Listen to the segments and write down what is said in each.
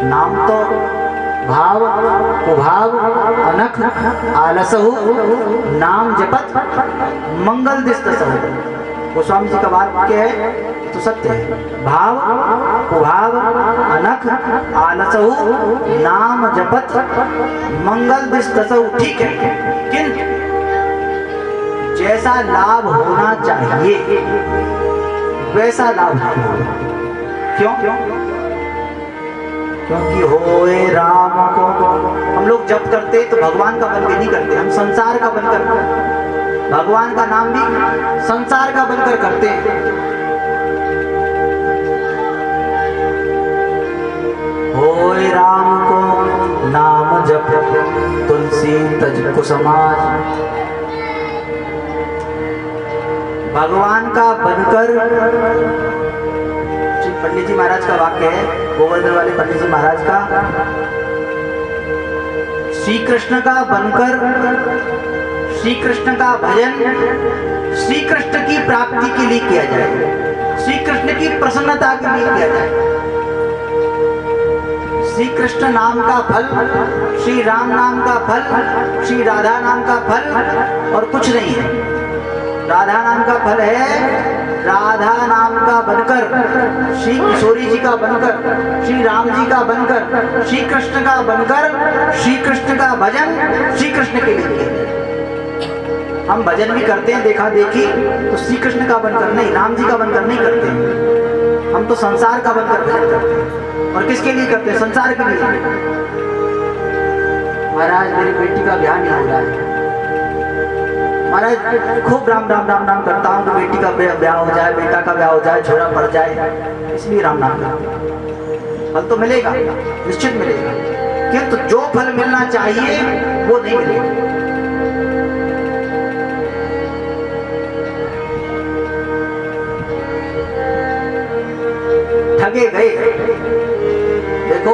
नाम तो भाव कुभाव अनख आलसहु नाम जपत मंगल दिस्तसहु। गोस्वामी जी का वाक्य है तो सत्य है। भाव कुभाव अनख आलसहु नाम जपत मंगल दिस्तसहु। ठीक है, किंतु जैसा लाभ होना चाहिए वैसा लाभ नहीं होगा। क्यों? क्योंकि होए राम को हम लोग जप करते तो भगवान का बन के नहीं करते, हम संसार का बनकर, भगवान का नाम भी संसार का बनकर करते हैं। होए राम को नाम जप तुलसी तज कुसुमाज। भगवान का बनकर, पंडित जी महाराज का वाक्य है, गोवर्धन वाले पंडित जी महाराज का, श्री कृष्ण का बनकर श्री कृष्ण का भजन श्री कृष्ण की प्राप्ति के लिए किया जाए, श्री कृष्ण की प्रसन्नता के लिए किया जाए। श्री कृष्ण नाम का फल, श्री राम नाम का फल, श्री राधा नाम का फल और कुछ नहीं है। राधा नाम का फल है राधा नाम का बनकर, श्री किशोरी जी का बनकर, श्री राम जी का बनकर, श्री कृष्ण का बनकर, श्री कृष्ण का भजन श्री कृष्ण के लिए। हम भजन भी करते हैं देखा देखी तो श्री कृष्ण का बनकर नहीं, राम जी का बनकर नहीं करते। हम तो संसार का बनकर भजन करते हैं। और किसके लिए करते हैं? संसार के लिए। महाराज मेरी बेटी का ब्याह नहीं हो रहा है, महाराज खूब राम राम राम नाम करता हूँ तो बेटी का ब्याह हो जाए, बेटा का ब्याह हो जाए, छोरा पड़ जाए, इसलिए राम नाम करता हूँ। फल तो मिलेगा, निश्चित मिलेगा, किंतु जो फल मिलना चाहिए वो नहीं मिलेगा। ठगे गए। देखो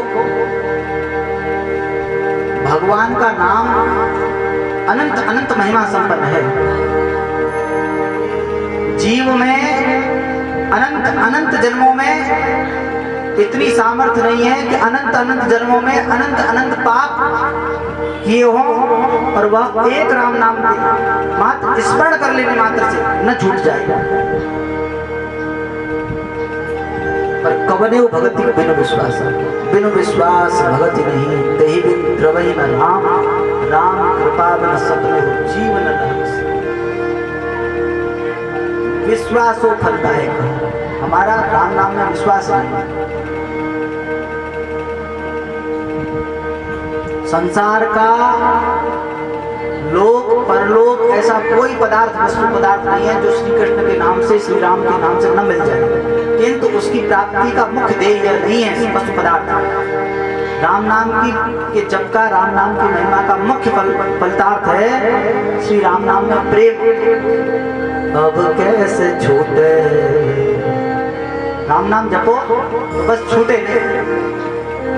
भगवान का नाम अनंत अनंत महिमा संपन्न है। जीव में अनंत अनंत जन्मों में इतनी सामर्थ्य नहीं है कि अनंत अनंत जन्मों में अनंत अनंत पाप किए हो और वह एक राम नाम के मात्र स्मरण कर लेने मात्र से न छूट जाएगा। पर कवने भगति बिनु विश्वास, बिनु विश्वास भगति नहीं, तेहि बिन द्रवहि न राम, राम कृपा बिन सपने जीवन रहस्य। विश्वास हो फलदायक, हमारा राम नाम में विश्वास नहीं। संसार का लोक परलोक ऐसा कोई पदार्थ, वस्तु पदार्थ नहीं है जो श्री कृष्ण के नाम से, श्री राम के नाम से न मिल जाए, किंतु उसकी प्राप्ति का मुख्य ध्येय नहीं है वस्तु पदार्थ। राम नाम की जप का, राम नाम की महिमा का मुख्य फलितार्थ है श्री राम नाम में प्रेम। अब कैसे छूटे, राम नाम जपो तो बस छूटे नहीं।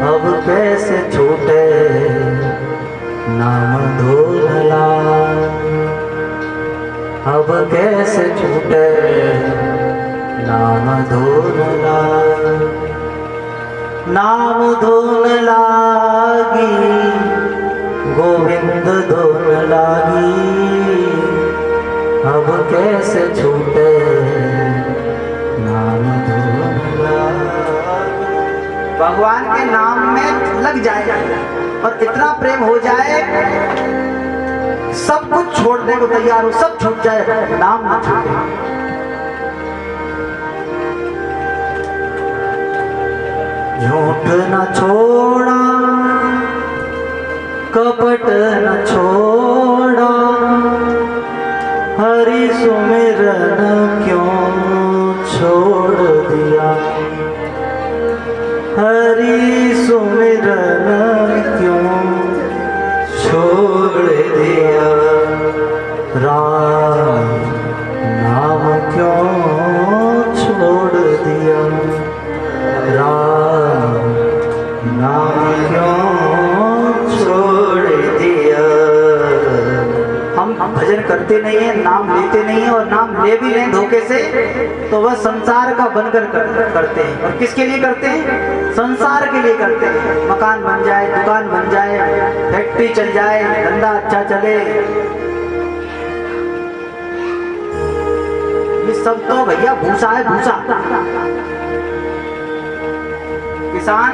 अब कैसे छूटे नाम धोला, अब कैसे छूटे नाम धोला। नाम धोन लागी गोविंद धोन लागी, अब कैसे छूटे नाम धोन लागी। भगवान के नाम में लग जाए और इतना प्रेम हो जाए सब कुछ छोड़ने को तैयार हो, सब छूट जाए, नाम न छूटे। झूठ न छोड़ा, कपट न छोड़ा, हरि सुमिरन क्यों छोड़ दिया, हरि सुमिरन क्यों छोड़ दिया, राम नाम क्यों छोड़ दिया, राम नाम क्यों छोड़ दिया। हम भजन भजन करते नहीं है, नाम लेते नहीं है, और नाम ले भी लें धोखे से तो वह संसार का बनकर करते हैं। और किसके लिए करते हैं? संसार के लिए करते हैं। मकान बन जाए, दुकान बन जाए, फैक्ट्री चल जाए, धंधा अच्छा चले, ये सब तो भैया भूसा है, भूसा। किसान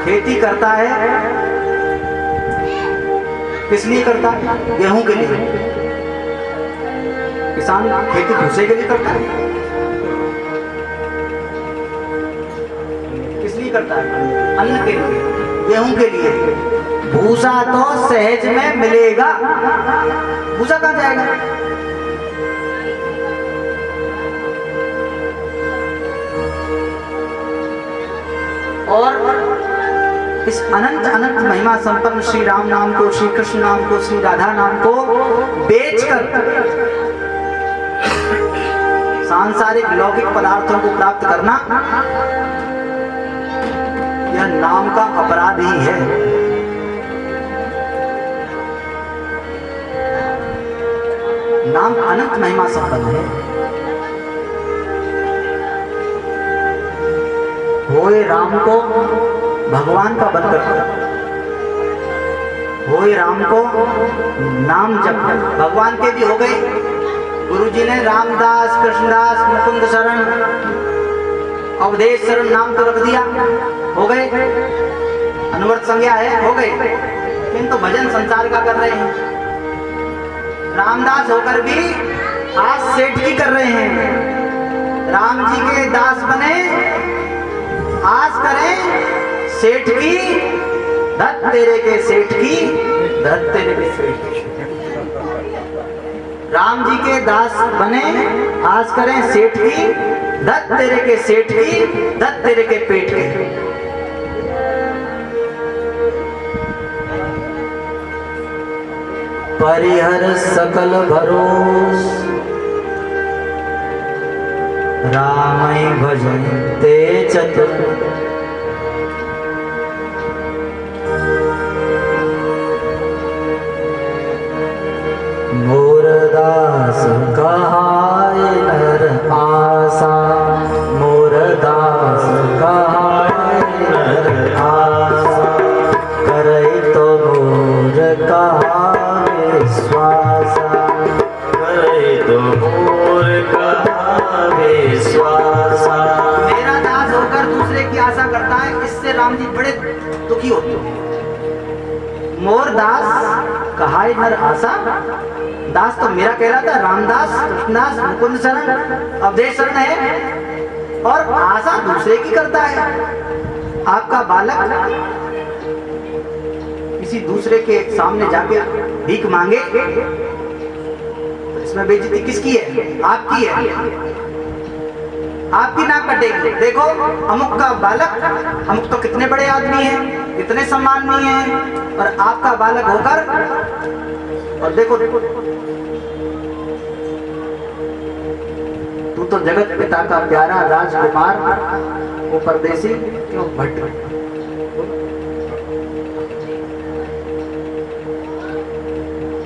खेती करता है, किस लिए करता है? गेहूं के लिए। किसान खेती भूसे के लिए करता है, किस लिए करता है? अन्न के लिए, गेहूं के लिए। भूसा तो सहज में मिलेगा, भूसा कहां जाएगा? और इस अनंत अनंत महिमा संपन्न श्री राम नाम को, श्री कृष्ण नाम को, श्री राधा नाम को बेचकर सांसारिक लौकिक पदार्थों को प्राप्त करना, यह नाम का अपराध ही है। नाम अनंत महिमा संपन्न है। होए राम को भगवान का बनकर, होए राम को नाम जप। भगवान के भी हो गए, गुरु जी ने रामदास, कृष्णदास, मुकुंद शरण, अवधेश शरण नाम तो रख दिया, हो गए, अनुवर्त संज्ञा है, हो गए, किंतु भजन संसार का कर रहे हैं। रामदास होकर भी आज सेठ की कर रहे हैं। राम जी के दास बने, आज करें सेठ की, धत तेरे के सेठ की, धत तेरे के सेठ की। राम जी के दास बने, आज करें सेठ की, धत तेरे के सेठ की, धत तेरे के पेट के। परिहर सकल भरोस, रामै भजन्ते चतुर। मोर दास कहाय नर आसा, मोर दास कहाय नर आसा, करई तो मोर कहा विश्वासा, करई तो मोर कहा विश्वासा। मेरा दास होकर दूसरे की आशा करता है, इससे राम जी बड़े दुखी होते हैं। मोर दास कहाय नर आशा, दास तो मेरा कहलाता, रामदास, कृष्णदास, मुकुंद शरण, अवधेश शरण है, और आशा दूसरे की करता है। आपका बालक किसी दूसरे के सामने जाके भीख मांगे, इसमें बेइज्जती किसकी है? आपकी है। आपकी नाक कटेगी। देखो अमुक का बालक, अमुक तो कितने बड़े आदमी हैं, कितने सम्माननीय हैं, और आपका बालक होकर, और देखो देखो तू तो जगत पिता का प्यारा राजकुमार, वो परदेसी क्यों भट्ट,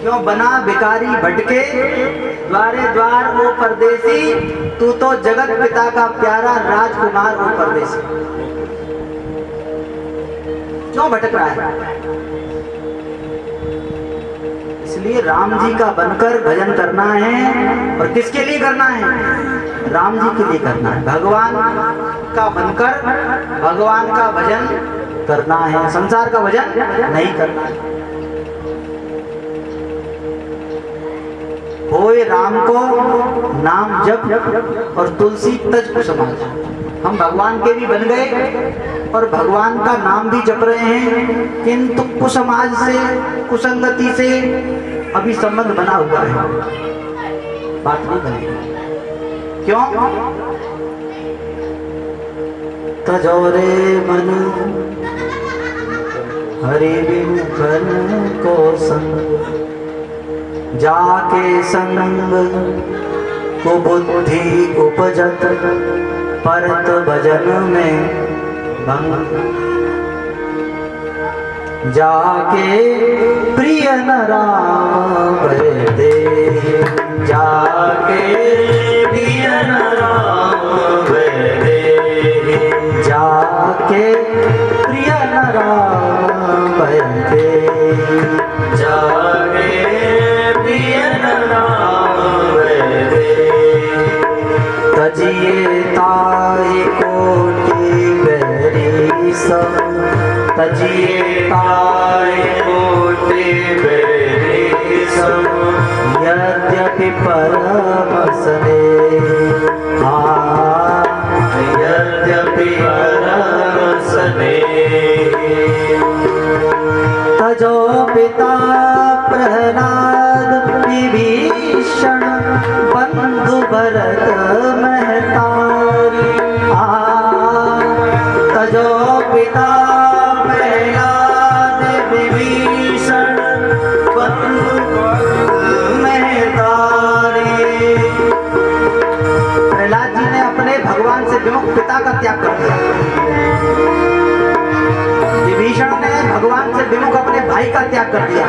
क्यों बना भिखारी भटके, द्वारे द्वार वो परदेसी, तू तो जगत पिता का प्यारा राजकुमार वो परदेसी, क्यों भटक रहा है? इसलिए राम जी का बनकर भजन करना है। और किसके लिए करना है? राम जी के लिए करना है। भगवान का बनकर भगवान का भजन करना है, संसार का भजन नहीं करना है। होए राम को नाम जप और तुलसी तज कुसुमाज। हम भगवान के भी बन गए और भगवान का नाम भी जप रहे हैं, किंतु कुसमाज से, कुसंगति से अभी संबंध बना हुआ है, बात नहीं बनेगी। क्यों? तजोरे मन हरि बिनु घन को संग, जाके संग कुबुद्धि उपजत, परत भजन में भंग। जाके प्रिय न राम बरते, जाके प्रिय न राम बरते, जाके प्रिय न राम बरते, जाके प्रिय न राम बरते। तजिए ताई कोटि बेरी सम, तजिए ताई कोटि बेरी सम, यद्यपि परम स्नेह, यद्यपि परम स्नेह। तजो पिता प्रहलाद विभीषण, बंधु भरत महतारी, तजो पिता प्रहलाद विभीषण, बंधु महतारी। प्रहलाद जी ने अपने भगवान से विमुख पिता का त्याग कर दिया, विभीषण ने भगवान से विमुख अपने भाई का त्याग कर दिया।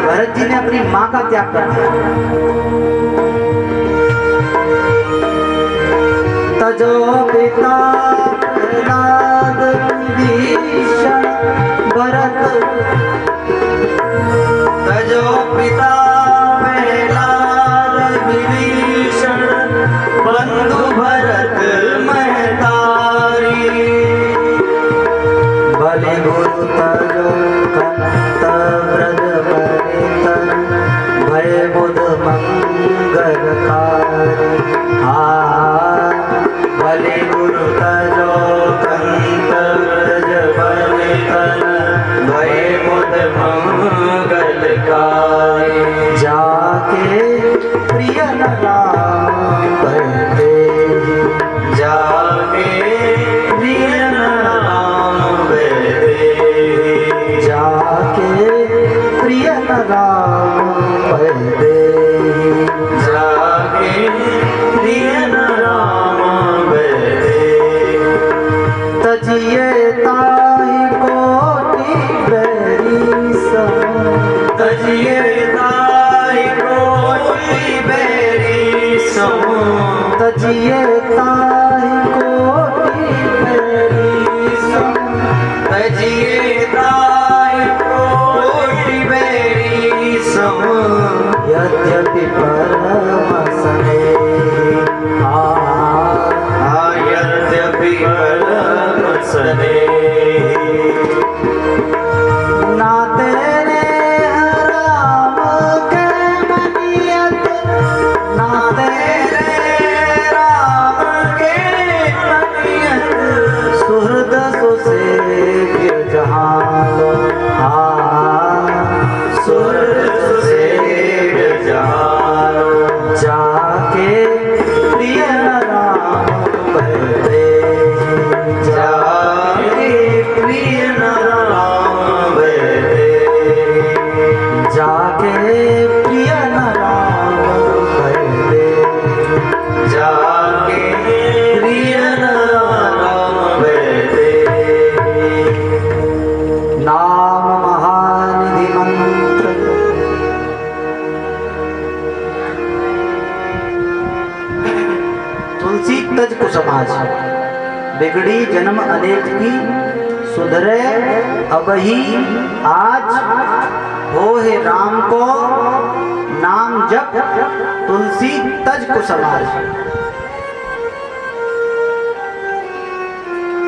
भरत जी ने अपनी मां का त्याग कर दिया। तजो पिता प्रहलाद विभीषण भरत, तजो पिता प्रहलाद विभीषण, बंधु भरत महतारी। बलि गुरु तजो कंत व्रज परितन, भय बुध मंगलकारी। बलि गुरु तजो कंत व्रज परितन, भय बुध मंगलकारी। जाके प्रिय न राम बरते, जाके प्रिय न राम बरते, जाके प्रिय न राम बरते, जाके प्रिय न राम बरते। तजिए ताई कोटि बेरी सम, तजिए ताई कोटि बेरी सम, तजिए ताई कोटि बेरी सम, तजिए ताई कोटि बेरी सम, यद्यपि परम स्नेह, यद्यपि परम स्नेह। ना तेरे राम के मनियत, ना तेरे राम के मनियत, सुहृद सुसेव्य जहान, सुहृद सुसेव्य जहान। जाके प्रिय न राम बरते, जाके प्रिय न राम बरते, जाके प्रिय न राम बरते, जाके प्रिय न राम बरते। नाम महानिधि मंत्र, तुलसी तज कुसुमाज, बिगड़ी जन्म अनेक की, सुधरे अबही आज, हो हे राम को नाम जप, तुलसी तज कुसुमाज।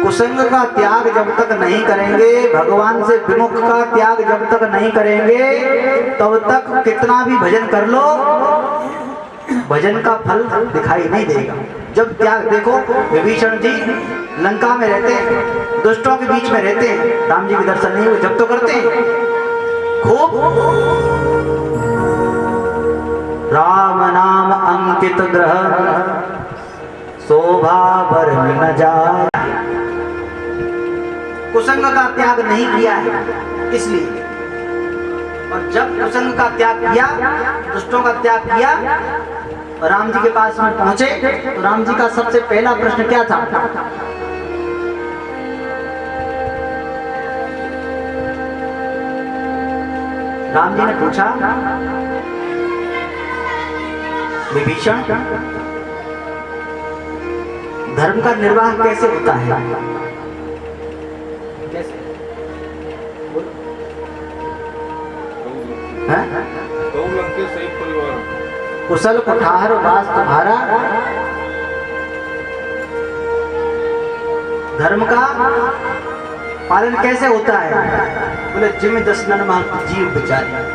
कुसंग का त्याग जब तक नहीं करेंगे, भगवान से विमुख का त्याग जब तक नहीं करेंगे, तब तक कितना भी भजन कर लो, भजन का फल दिखाई नहीं देगा। जब त्याग देखो, विभीषण जी लंका में रहते हैं, दुष्टों के बीच में रहते हैं, राम जी के दर्शन नहीं हुए, जब तो करते हैं खूब। राम नाम अंकित ग्रह, शोभा बर न जाए। कुसंग का त्याग नहीं किया है इसलिए, और जब कुसंग का त्याग किया, दुष्टों का त्याग किया, और राम जी के पास में पहुंचे तो राम जी का सबसे पहला प्रश्न क्या था? राम जी ने पूछा, विभीषण, धर्म का निर्वाह कैसे होता है? कैसे? कुशल कुठार वास तुम्हारा, धर्म का पालन कैसे होता है? बोले जिम दसनन महत जीव बेचारे।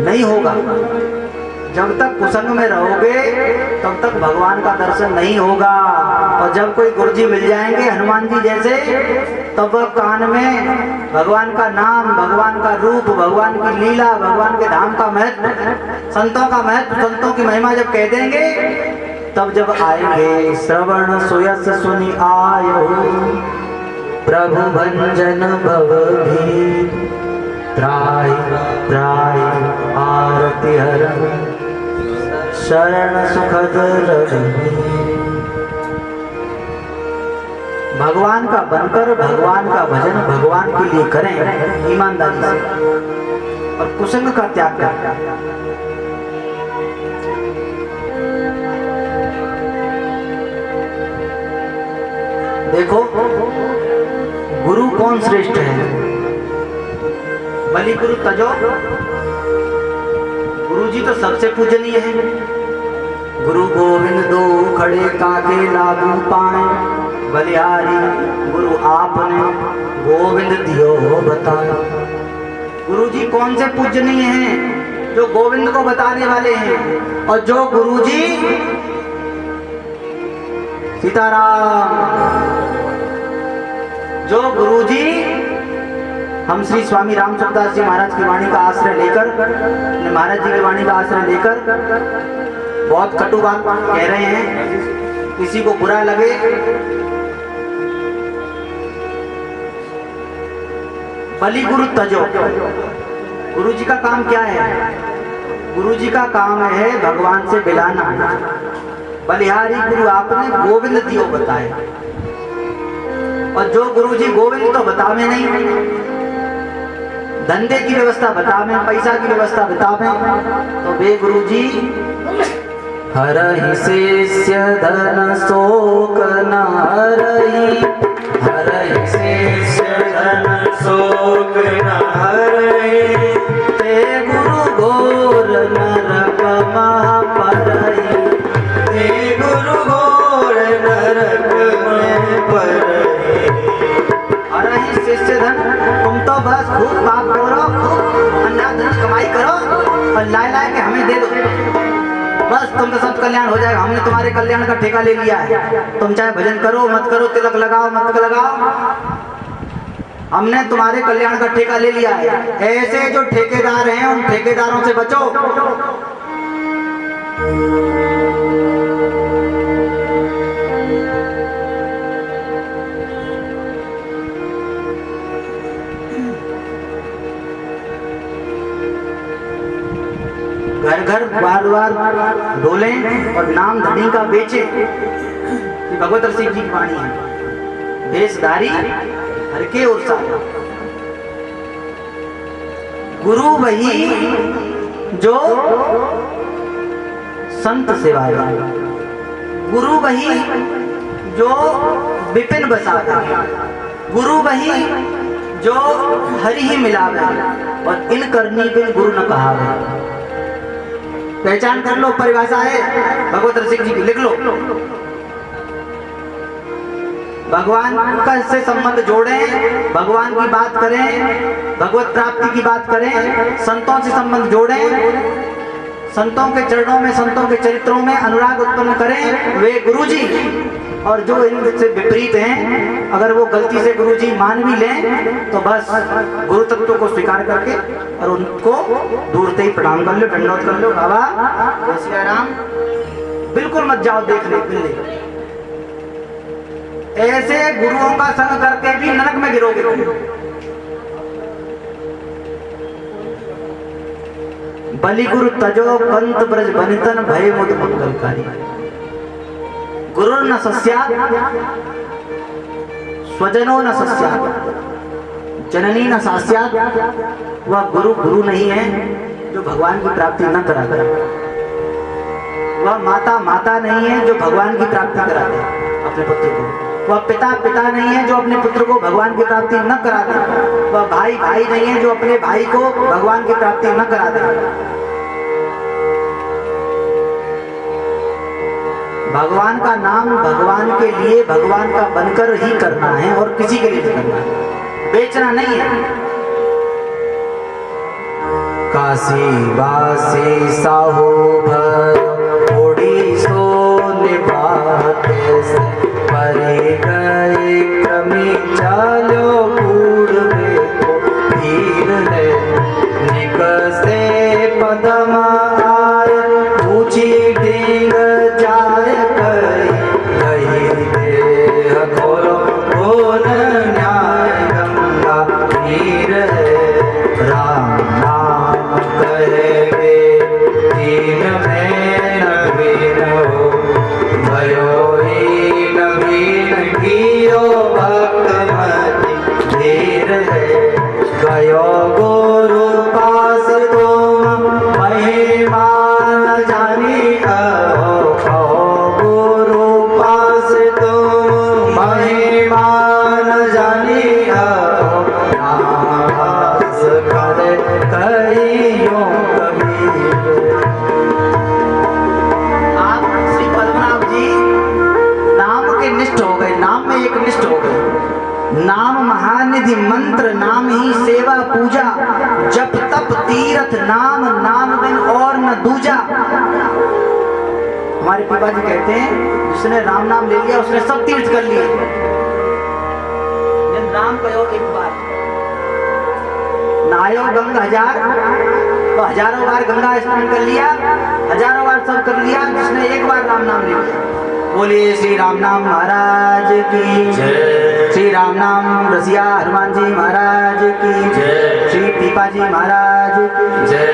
नहीं होगा, जब तक कुसंग में रहोगे तब तक भगवान का दर्शन नहीं होगा। और जब कोई गुरुजी मिल जाएंगे हनुमान जी जैसे, तब वह कान में भगवान का नाम, भगवान का रूप, भगवान की लीला, भगवान के धाम का महत्व, संतों का महत्व, संतों की महिमा जब कह देंगे, तब जब आएंगे श्रवण सुयस सुनि आयो, प्रभु भंजन भव भी, त्राहि त्राहि आरति हर, शरण सुखद रघुवीर। भगवान का बनकर भगवान का भजन भगवान के लिए करें ईमानदारी से, और कुसंग का त्याग करें। देखो गुरु कौन श्रेष्ठ है? बलि गुरु तजो, गुरु जी तो सबसे पूजनीय है। गुरु गोविंद दो खड़े काके लागू पाए, बलिहारी गुरु आपने गोविंद दियो बताए। गुरु जी कौन से पूजनीय हैं? जो गोविंद को बताने वाले हैं। और जो गुरु जी, सीताराम, जो गुरु जी हम श्री स्वामी रामचंद्रदास जी महाराज की वाणी का आश्रय लेकर, महाराज जी की वाणी का आश्रय लेकर बहुत कटु बात कह रहे हैं, किसी को बुरा लगे, बलि गुरु तजो। गुरु जी का काम क्या है? गुरु जी का काम है भगवान से मिलाना। बलिहारी गुरु आपने गोविंद दियो बताए। और जो गुरु जी गोविंद तो बतावे नहीं, धंधे की व्यवस्था बतावे, पैसा की व्यवस्था बतावे, तो वे गुरु जी हरहि शेष्य धन शोक न हरहि, हरहि शेष्य धन शोक न हरहि, ते गुरु घोर नरक महा परहि, ते गुरु घोर नरक में परहि। हरहि शेष्य धन, तुम तो बस खूब पाप करो, खूब अन्नाधन कमाई करो और लाए के हमें दे दो, बस तुम तो सब कल्याण हो जाएगा। हमने तुम्हारे कल्याण का ठेका ले लिया है। तुम चाहे भजन करो मत करो, तिलक लगाओ मत लगाओ, हमने तुम्हारे कल्याण का ठेका ले लिया है। ऐसे जो ठेकेदार हैं उन ठेकेदारों से बचो। घर घर बार बार डोले और नाम धनी का बेचे। भगवत सिंह जी की वाणी है, भेषधारी हर के और साथ। गुरु वही जो संत सेवाया, गुरु वही जो विपिन बसाता, गुरु वही जो हरि ही मिलावे, और इन करनी बिन गुरु न कहावे। पहचान कर लो, परिभाषा है भगवत सिंह जी की, लिख लो। भगवान का से संबंध जोड़ें, भगवान की बात करें, भगवत प्राप्ति की बात करें, संतों से संबंध जोड़ें, संतों के चरणों में, संतों के चरित्रों में अनुराग उत्पन्न करें, वे गुरुजी। और जो इनसे विपरीत हैं, अगर वो गलती से गुरुजी मान भी लें तो बस गुरु तत्व को स्वीकार करके और उनको दूर से ही प्रणाम कर लो, दंडवत कर लो, बाबा जय श्री राम, बिल्कुल मत जाओ देखने मिलने। ऐसे गुरुओं का संग करके भी नरक में गिरोगे। बलि गुरु तजो कंत ब्रज बनितन भय मुद मंगलकारी। गुरु न सस्यात् स्वजनो न सस्यात् जननी न सास्यात्। वह गुरु गुरु नहीं है जो भगवान की प्राप्ति न करा दे। वह माता माता नहीं है जो भगवान की प्राप्ति करा दे अपने पुत्र को। वह पिता पिता नहीं है जो अपने पुत्र को भगवान की प्राप्ति न करा दे। वह भाई भाई नहीं है जो अपने भाई को भगवान की प्राप्ति न करा दे। भगवान का नाम भगवान के लिए भगवान का बनकर ही करना है और किसी के लिए नहीं करना है, बेचना नहीं है। काशी वासी साहू भर ओडी सो निभाते से परे गए क्रमी चालो पूर्वे को धीर है निकसे पदम आय ऊंची डिंग जाय गई देह खोलो घोर न्याय गंगा नीर है राम नाम कहे तीन में नवीन हो भयो ही नवीन कियो भक्त मति धीर है गयो गुरु पास तुम महिमा न जानी कहो गुरु पास तुम महिमा न जानी कहो नास करे कहियो कबीर। आप श्री पद्मनाभ जी नाम के निष्ठ हो गए, नाम में एक निष्ठ हो गए। नाम महानिधि मंत्र नाम ही सेवा पूजा जप तप तीर्थ नाम नाम बिन और न दूजा। हमारे पिता जी कहते हैं जिसने राम नाम ले लिया उसने सब तीर्थ कर लिए। राम कहो एक बार नहायो गंगा हजार तो हजारों बार गंगा स्नान कर लिया, हजारों बार सब कर लिया जिसने एक बार राम नाम ले लिया। बोलिए श्री राम नाम महाराज की जय। श्री राम नाम रसिया हनुमान जी महाराज की जय। श्री पीपा जी महाराज की जय।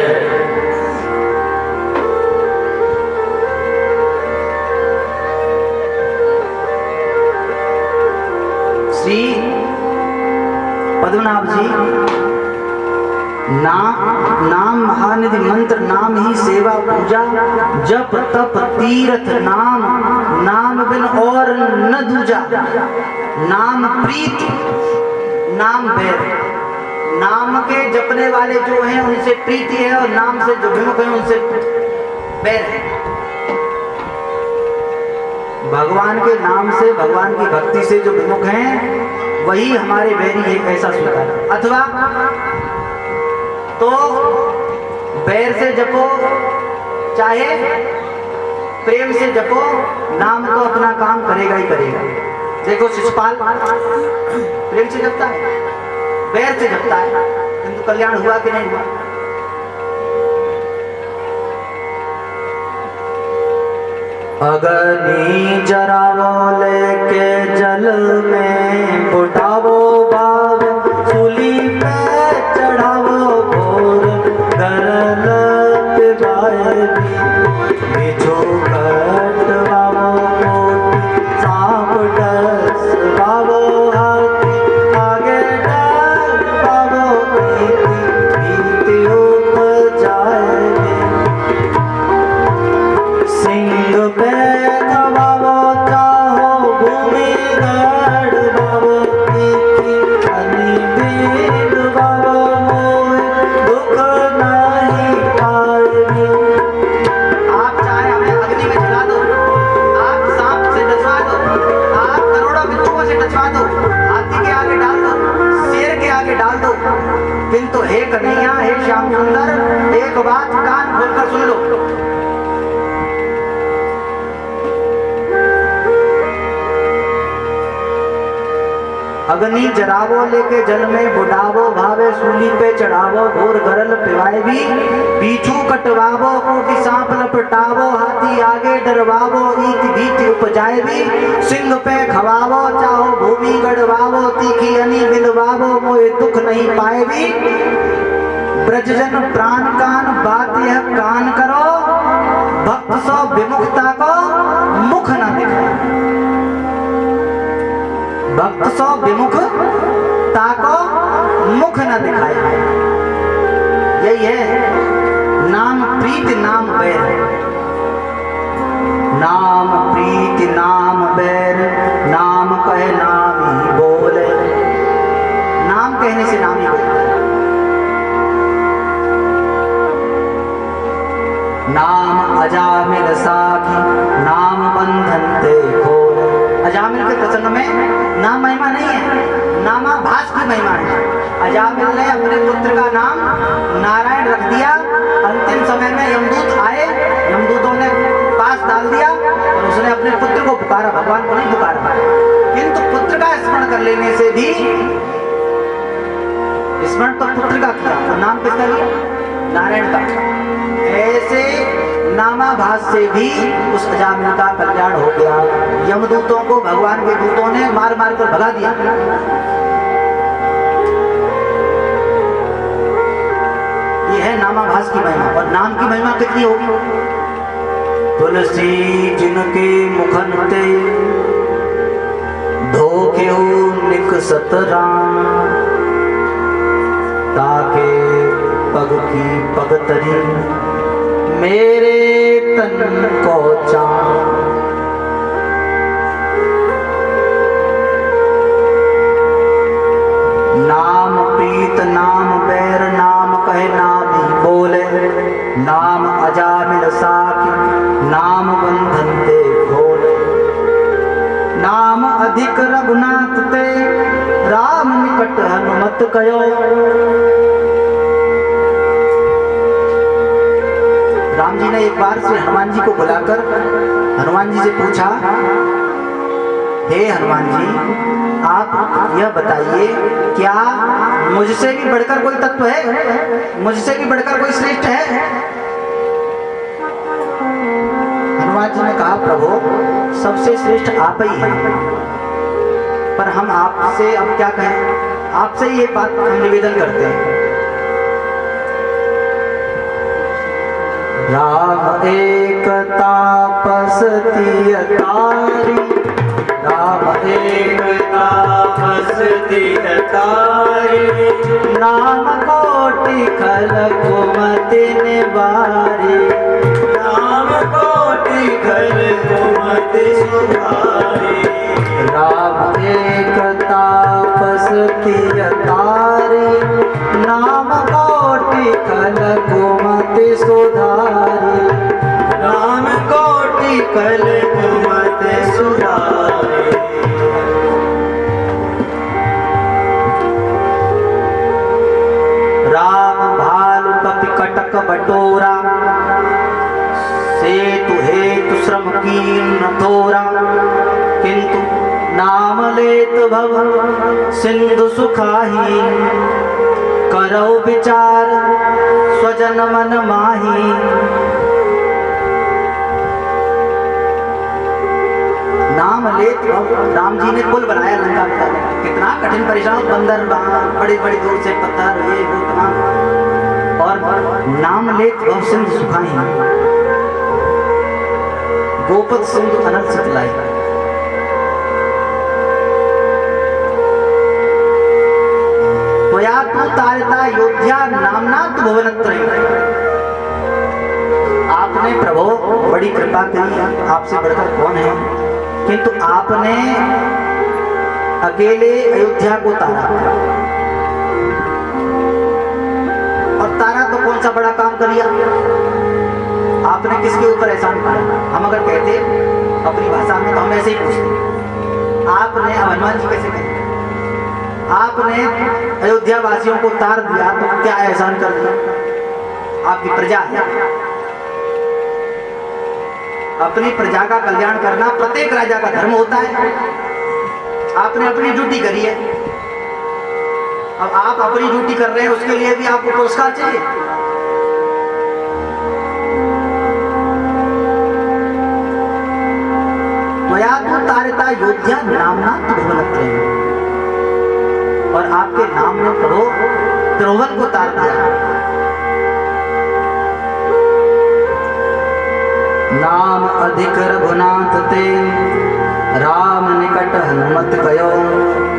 श्री पद्मनाभ जी नाम महानिधि मंत्र नाम ही सेवा पूजा जप तप तीर्थ नाम नाम बिन और न दूजा। नाम प्रीत नाम बैर। नाम के जपने वाले जो हैं उनसे प्रीति है और नाम से जो विमुख है उनसे बैर है। भगवान के नाम से भगवान की भक्ति से जो विमुख हैं वही हमारे बैरी है, ऐसा स्वीकार। अथवा तो बैर से जपो चाहे प्रेम से जपो, नाम तो अपना काम करेगा ही करेगा। देखो शिशुपाल प्रेम से जपता है, बैर से जपता है, किंतु कल्याण हुआ कि नहीं हुआ? अग्नि जरावो लेके जल में बुटावो बाव सूली पे चढ़ावो भोर गरल पिबाए बिछो कटवावो मोटी सांप डसवावो हाथी आगे डसवावो प्रीति उपजाए सिंह पे खवावो चाहो भूमि गढ़वावो तीखी अनी बीड़वावो मोह दुख नहीं पाएगी। आप चाहे हमें अग्नि में जला दो, आप सांप से डसवा दो, आप करोड़ों बिच्छुओं से डसवा दो, हाथी के आगे डाल दो, शेर के आगे डाल दो, किंतु हे कन्हैया हे श्याम सुंदर एक बात कान खोलकर सुन लो। अग्नि जरावो लेके जल में बुडावो भावे सूली पे चढ़ावो घोर गरल पिवाए भी बीछू कटवावो कोटि सांप लपटावो हाथी आगे डरवावो ईत भीत उपजाए भी सिंह पे खवावो चाहो भूमि गढ़वावो तीखी अनी मिलवावो मोए दुख नहीं पाए भी ब्रजजन प्राण कान बात यह कान करो, भक्त सो विमुखता को मुख न दिखाए। भक्त सो विमुखता को मुख न दिखाए। यही है नाम प्रीति नाम बैर। नाम प्रीति नाम बैर, नाम कहे नाम ही बोले। नाम कहने से नाम ही बोलता है। नाम अजामिल साखी, नाम बंधन ते खोले। अजामिल के प्रसंग में नाम महिमा नहीं है, नामाभास की महिमा है। अजामिल ने अपने पुत्र का नाम नारायण रख दिया। अंतिम समय में यमदूत आए, यमदूतों ने पास डाल दिया और उसने अपने पुत्र को पुकारा, भगवान को नहीं पुकारा। किंतु पुत्र का स्मरण कर लेने से भी, स्मरण तो पुत्र का किया, तो नाम किसका लिया? नारायण का। ऐसे नामाभास से भी उस अजामिल का कल्याण हो गया। यमदूतों को भगवान के दूतों ने मार मार कर भगा दिया। ये है नामाभास की महिमा। और नाम की महिमा कितनी होगी? तुलसी जिनके मुखन ते धोखे निकसत राम, ताके पग की पग तरी मेरे तन को चान। नाम प्रीत नाम बैर, नाम कहे नाम ही बोले। नाम अजामिल साखी, नाम बंधन ते खोले। नाम अधिक रघुनाथ ते, राम निकट हनुमत कयो। राम जी ने एक बार से हनुमान जी को बुलाकर हनुमान जी से पूछा, हे हनुमान जी, आप यह बताइए, क्या मुझसे भी बढ़कर कोई तत्व है? मुझसे भी बढ़कर कोई श्रेष्ठ है? हनुमान जी ने कहा, प्रभु सबसे श्रेष्ठ आप ही हैं, पर हम आपसे अब क्या कहें, आपसे ये बात हम निवेदन करते हैं। राम एक तापस तिय तारी, राम एक तापस तिय तारी। नाम कोटि खल कुमति निवारी, नाम कोटि खल कुमति सुधारी। राम एक तापस तिय तारी, नाम कोटि खल कुमति सुधारी। नाम कोटि खल कुमति सुधारी। राम भालु कपि कटक बटोरा, सेतु हेतु श्रम कीन थोरा। किंतु नाम लेत भव सिंधु सुखाही, करो विचार स्वजन मन माही। नाम लेत भव, राम जी ने पुल बनाया लंका में, कितना कठिन परेशान, बंदर बड़ी बड़ी दूर से पत्थर ये वो तमाम, और नाम लेत भव सिंधु सुखाही, गोपद सिंधु अनल सतलाई। तारिता योध्या नामनाथ भुवनत्रयी। आपने प्रभु बड़ी कृपा करी, आपसे बढ़कर कौन है, किंतु आपने अकेले अयोध्या को तारा, और तारा तो कौन सा बड़ा काम कर लिया आपने, किसके ऊपर एहसान किया? हम अगर कहते अपनी भाषा में तो हम ऐसे ही पूछते, आपने हनुमान जी कैसे कहते, आपने अयोध्या वासियों को तार दिया तो क्या एहसान कर दिया? आपकी प्रजा है, अपनी प्रजा का कल्याण करना प्रत्येक राजा का धर्म होता है। आपने अपनी ड्यूटी करी है, अब आप अपनी ड्यूटी कर रहे हैं, उसके लिए भी आपको पुरस्कार चाहिए। त्वया तारिता योध्या नामनाथ भुवनत्रयी, और आपके नाम ने प्रभु त्रिभुवन को तार दिया। अधिक रघुनाथ ते, राम निकट हनुमत कयो,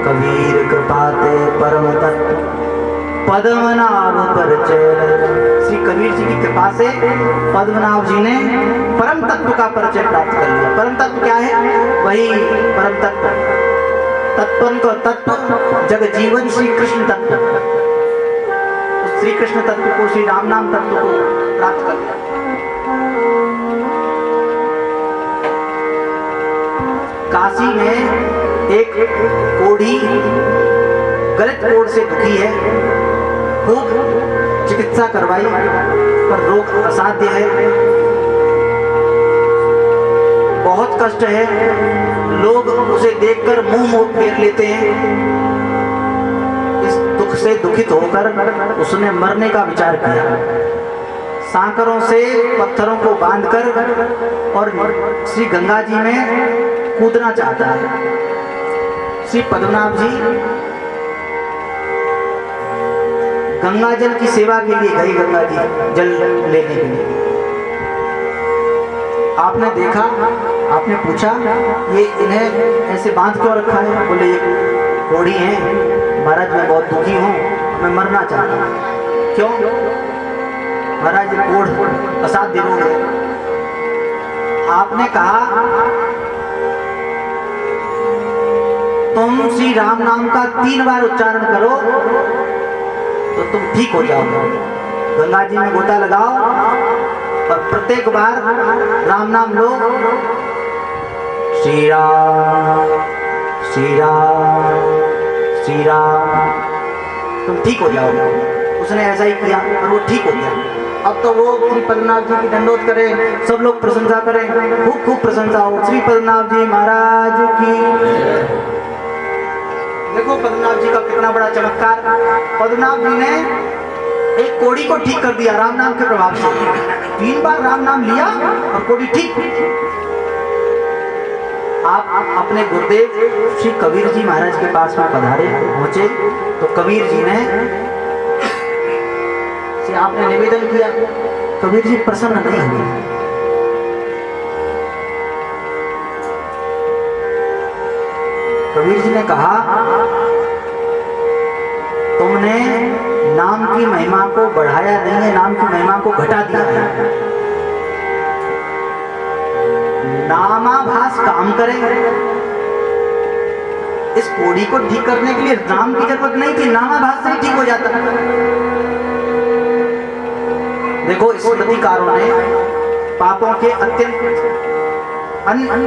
कबीर कृपा ते परम तत्व, पद्मनाभ परिचय। श्री कबीर जी की कृपा से पद्मनाभ जी ने परम तत्व का परिचय प्राप्त कर लिया। परम तत्व क्या है? वही परम तत्व, तत्वन को तत्व, जग जीवन श्री कृष्ण तत्व। उस श्री कृष्ण तत्व को, श्री राम नाम तत्व को प्राप्त कर लिया। काशी में एक कोढ़ी गलत कोढ़ से दुखी है, खूब चिकित्सा करवाई पर रोग असाध्य है, बहुत कष्ट है। लोग उसे देखकर मुंह मोड़ फेर लेते हैं। इस दुख से दुखित होकर उसने मरने का विचार किया। सांकरों से पत्थरों को बांधकर और श्री गंगा जी में कूदना चाहता है। श्री पद्मनाभ जी गंगा जल की सेवा के लिए गए, गंगा जी जल लेने के लिए। आपने देखा, आपने पूछा ये इन्हें ऐसे बांध क्यों रखा है? बोले ये कोढ़ी हैं महाराज, मैं बहुत दुखी हूँ, मैं मरना चाहता हूँ। क्यों? महाराज ये कोढ़ असाध्य रोग है। आपने कहा तुम श्री राम नाम का 3 बार उच्चारण करो तो तुम ठीक हो जाओगे। गंगा जी में गोता लगाओ और प्रत्येक बार राम नाम लो, श्री राम श्री राम श्री राम, तुम ठीक हो जाओगे। उसने ऐसा ही किया और वो ठीक हो गया। अब तो वो श्री पद्मनाभ जी की दंडोत करें, सब लोग प्रशंसा करें, खूब खूब प्रशंसा हो। श्री पद्मनाभ जी महाराज की। देखो पद्मनाभ जी का कितना बड़ा चमत्कार। पद्मनाभ जी ने एक कोढ़ी को ठीक कर दिया राम नाम के प्रभाव से। 3 बार राम नाम लिया और कोढ़ी ठीक। आप अपने गुरुदेव श्री कबीर जी महाराज के पास में पधारे, पहुंचे तो कबीर जी ने से आपने निवेदन किया। कबीर जी प्रसन्न नहीं हुए। कबीर जी ने कहा तुमने नाम की महिमा को बढ़ाया नहीं है, नाम की महिमा को घटा दिया है। नामाभास काम करे। इस कोढ़ी को ठीक करने के लिए नाम की जरूरत नहीं थी, नामाभास से ही ठीक हो जाता। देखो स्मृतिकारों ने पापों के अत्यंत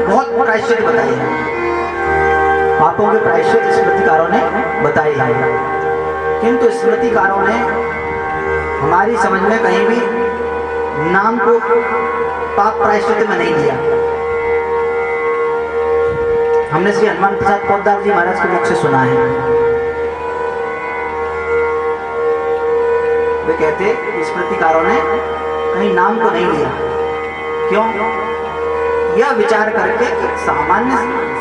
बहुत प्रायश्चित बताए हैं। पापों के प्रायश्चित स्मृतिकारों ने बताए हैं, किंतु स्मृतिकारों ने हमारी समझ में कहीं भी नाम को पाप प्रायश्चित में नहीं दिया। हमने श्री हनुमान प्रसाद पोद्दार जी महाराज के मुख से सुना है। वे कहते स्मृतिकारों ने कहीं नाम को नहीं लिया। क्यों? यह विचार करके सामान्य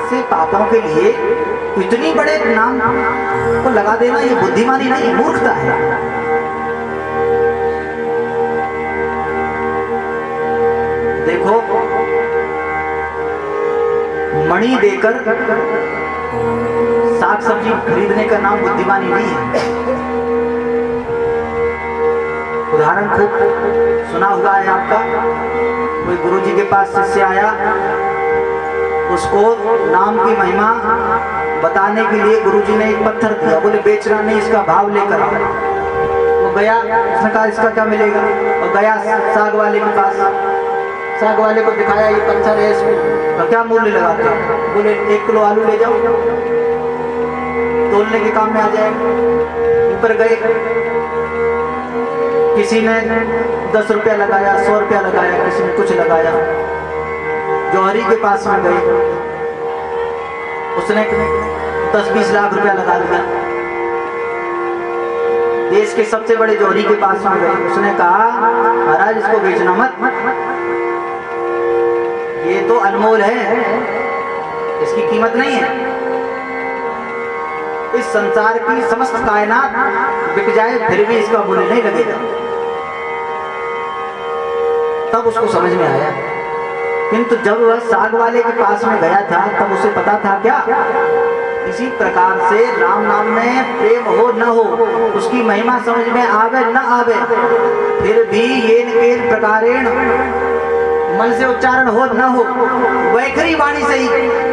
से पापों के लिए इतनी बड़े नाम को लगा देना ये बुद्धिमानी नहीं, मूर्खता है। देखो मणि देकर साग सब्जी खरीदने का नाम बुद्धिमानी नहीं है। उदाहरण खूब सुना हुआ है आपका। कोई गुरुजी के पास शिष्य आया, उसको नाम की महिमा बताने के लिए गुरुजी ने एक पत्थर दिया। बोले बेचना नहीं, इसका भाव लेकर आओ। वो गया, उसने कहा इसका क्या मिलेगा, और गया साग वाले के पास। साग वाले को दिखाया ये पत्थर है, इसको तो क्या मूल्य लगाते हो? बोले 1 किलो आलू ले जाओ, तोलने के काम में आ जाएगा। ऊपर गए, किसी ने 10 रुपया लगाया, 100 रुपया लगाया, किसी ने कुछ लगाया। जौहरी के पास में गए, उसने 10-20 लाख रुपया लगा दिया। देश के सबसे बड़े जौहरी के पास में गए, उसने कहा महाराज इसको बेचना मत, ये तो अनमोल है, इसकी कीमत नहीं है। इस संसार की समस्त कायनात बिक जाए फिर भी इसका मूल्य नहीं लगेगा। तब उसको समझ में आया किंतु जब वह साग वाले के पास में गया था तब उसे पता था क्या? इसी प्रकार से राम नाम में प्रेम हो न हो, उसकी महिमा समझ में आवे न आवे, फिर भी येन केन प्रकारेण मन से उच्चारण हो न हो, वैखरी वाणी से ही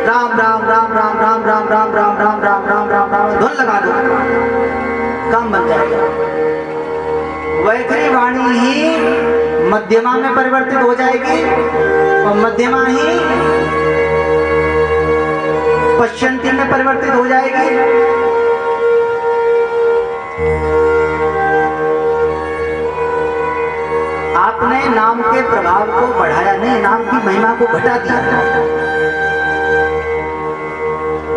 राम राम राम राम राम राम राम राम राम राम राम राम राम धुन लगा दो, काम बन जाएगा। वैखरी वाणी ही मध्यमा में परिवर्तित हो जाएगी और मध्यमा ही पश्चंती में परिवर्तित हो जाएगी। आपने नाम के प्रभाव को बढ़ाया नहीं, नाम की महिमा को घटा दिया।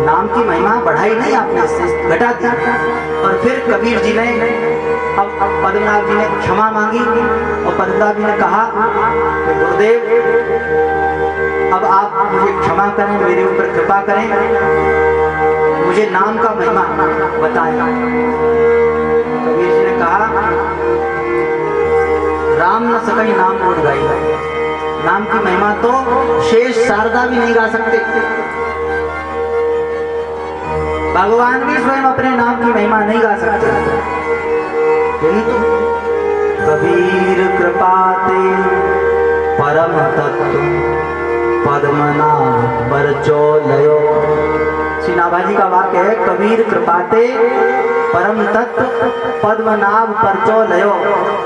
नाम की महिमा बढ़ाई नहीं आपने, इससे घटा दिया। और फिर कबीर जी ने अब पद्मनाभ जी ने क्षमा मांगी और पद्मनाभ जी ने कहा कि गुरुदेव अब आप मुझे क्षमा करें, मेरे ऊपर कृपा करें, मुझे नाम का महिमा बताएं। कबीर जी ने कहा राम न सकई नाम गुण गाई, नाम की महिमा तो शेष शारदा भी नहीं गा सकते, भगवान भी स्वयं अपने नाम की महिमा नहीं गा सकते। किंतु कबीर कृपाते परम तत्व पद्मनाभ बरचो लयो। श्री नाभाजी का वाक्य है, कबीर कृपाते परम तत्व पद्मनाभ परचो लयो।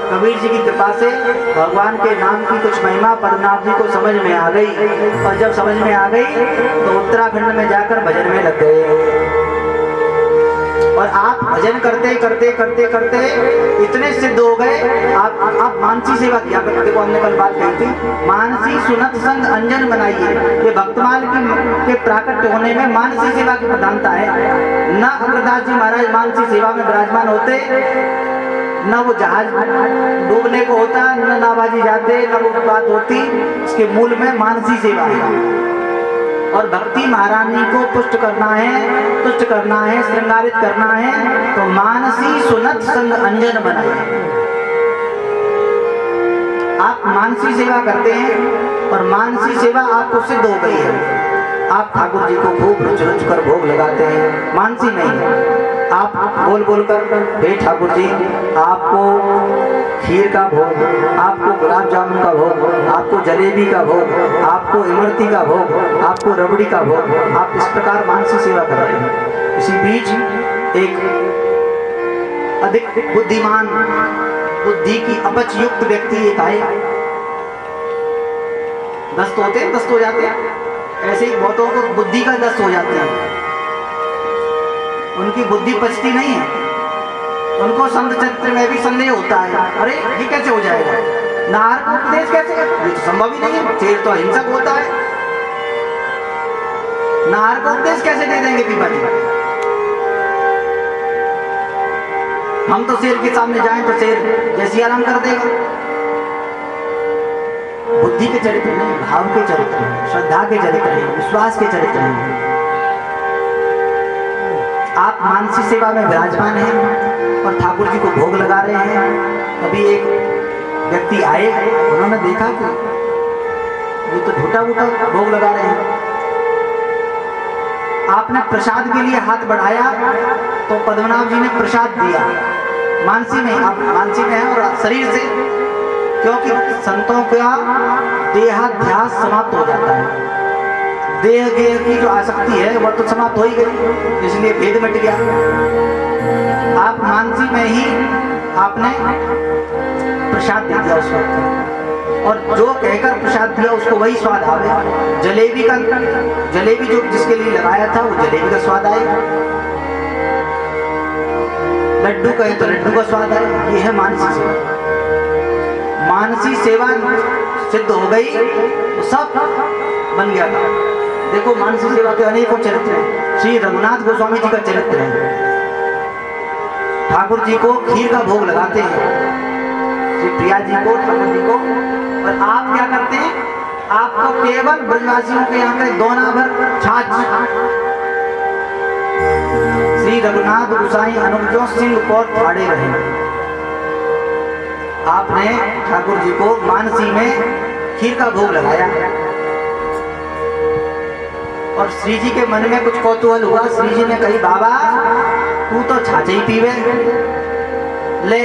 कबीर जी की कृपा से भगवान के नाम की कुछ महिमा पद्मनाभ जी को समझ में आ गई, और जब समझ में आ गई तो उत्तराखंड में जाकर भजन में लग गए। और आप भजन करते करते करते करते इतने सिद्ध हो गए, आप मानसी सेवा किया करते। देखो हमने कल बात कही थी, मानसी सुनत संग अंजन बनाइए। ये भक्तमाल के प्राकट्य होने में मानसी सेवा की प्रधानता है। न अग्रदास जी महाराज मानसी सेवा में विराजमान होते, न वो जहाज डूबने को होता, न नाभाजी जाते, न वो बात होती। इसके मूल में मानसी सेवा है। और भक्ति महारानी को पुष्ट करना है, तुष्ट करना है, श्रृंगारित करना है, तो मानसी सुनत संग अंजन बनाइए। आप मानसी सेवा करते हैं और मानसी सेवा आपको सिद्ध हो गई है। आप ठाकुर जी को खूब रुच रुच कर भोग लगाते हैं, मानसी नहीं। आप बोल बोल कर हे ठाकुर जी आपको खीर का भोग, आपको गुलाब जामुन का भोग, आपको जलेबी का भोग, आपको इमरती का भोग, आपको रबड़ी का भोग, आप इस प्रकार मानसी सेवा कर रहे हैं। इसी बीच एक अधिक बुद्धिमान, बुद्धि की अपच युक्त व्यक्ति एक आए, दस्त होते, दस्त हो जाते हैं, ऐसे ही बहुतों को बुद्धि का दस्त हो जाते हैं। उनकी बुद्धि पचती नहीं है, उनको संत चरित्र में भी संदेह होता है, अरे ये कैसे हो जाएगा, नार का उपदेश कैसे, ये तो संभव ही नहीं है, शेर तो हिंसक होता है, नार का उपदेश कैसे दे देंगे पिताजी। हम तो शेर के सामने जाएं तो शेर जैसी आराम कर देगा। बुद्धि के चरित्र नहीं, भाव के चरित्र हैं, श्रद्धा के चरित्र हैं, विश्वास के चरित्र हैं। आप मानसी सेवा में विराजमान हैं और ठाकुर जी को भोग लगा रहे हैं। अभी एक व्यक्ति आए, उन्होंने देखा कि ये तो झूठा वूठा भोग लगा रहे हैं। आपने प्रसाद के लिए हाथ बढ़ाया तो पद्मनाभ जी ने प्रसाद दिया, मानसी में, आप मानसी में हैं और शरीर से, क्योंकि संतों का देहाध्यास समाप्त हो जाता है। देह गेह की जो आसक्ति है वह तो समाप्त हो ही गई, इसलिए भेद मिट गया। आप मानसी में ही आपने प्रसाद दे दिया उस वक्त, और जो कहकर प्रसाद दिया उसको वही स्वाद आवे। जलेबी जो जिसके लिए लगाया था वो जलेबी का स्वाद आए, लड्डू कहे तो लड्डू का स्वाद आए। ये है मानसी सेवा। मानसी सेवा सिद्ध हो गई तो सब बन गया था। देखो मानसी सेवा के अनेकों चरित्र हैं। श्री रघुनाथ गोस्वामी जी का चरित्र है, ठाकुर जी को खीर का भोग लगाते हैं, श्री प्रिया जी को, ठाकुर जी को, और आप क्या करते हैं, आपको केवल ब्रजवासियों के यहाँ पे दोना भर छाछ। श्री रघुनाथ गोसाई अनुजो सिंह को ठाड़े रहे। आपने ठाकुर जी को मानसी में खीर का भोग लगाया और श्री जी के मन में कुछ कौतूहल हुआ। श्री जी ने कही बाबा तू तो छाछ ही पीवे, ले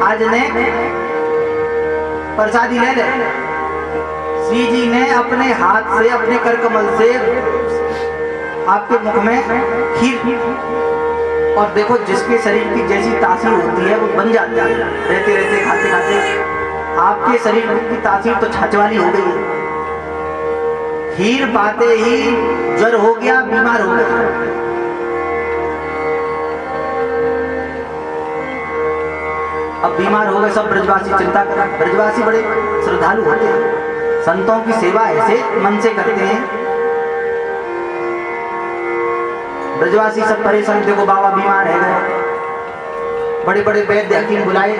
आज ने प्रसादी ले ले। श्री जी ने अपने हाथ से, अपने कर कमल से आपके मुख में खीर, और देखो जिसके शरीर की जैसी तासीर होती है वो बन जाती है, रहते रहते खाते खाते आपके शरीर की तासीर तो छाछ वाली हो गई। खीर पाते ही ज्वर हो गया, बीमार हो गया। अब बीमार हो गए, सब ब्रजवासी चिंता करें। ब्रजवासी बड़े श्रद्धालु होते हैं, संतों की सेवा ऐसे मन से करते हैं। ब्रजवासी सब परेशान, देखो बाबा बीमार है गए। बड़े बड़े वैद्य हकीम बुलाए,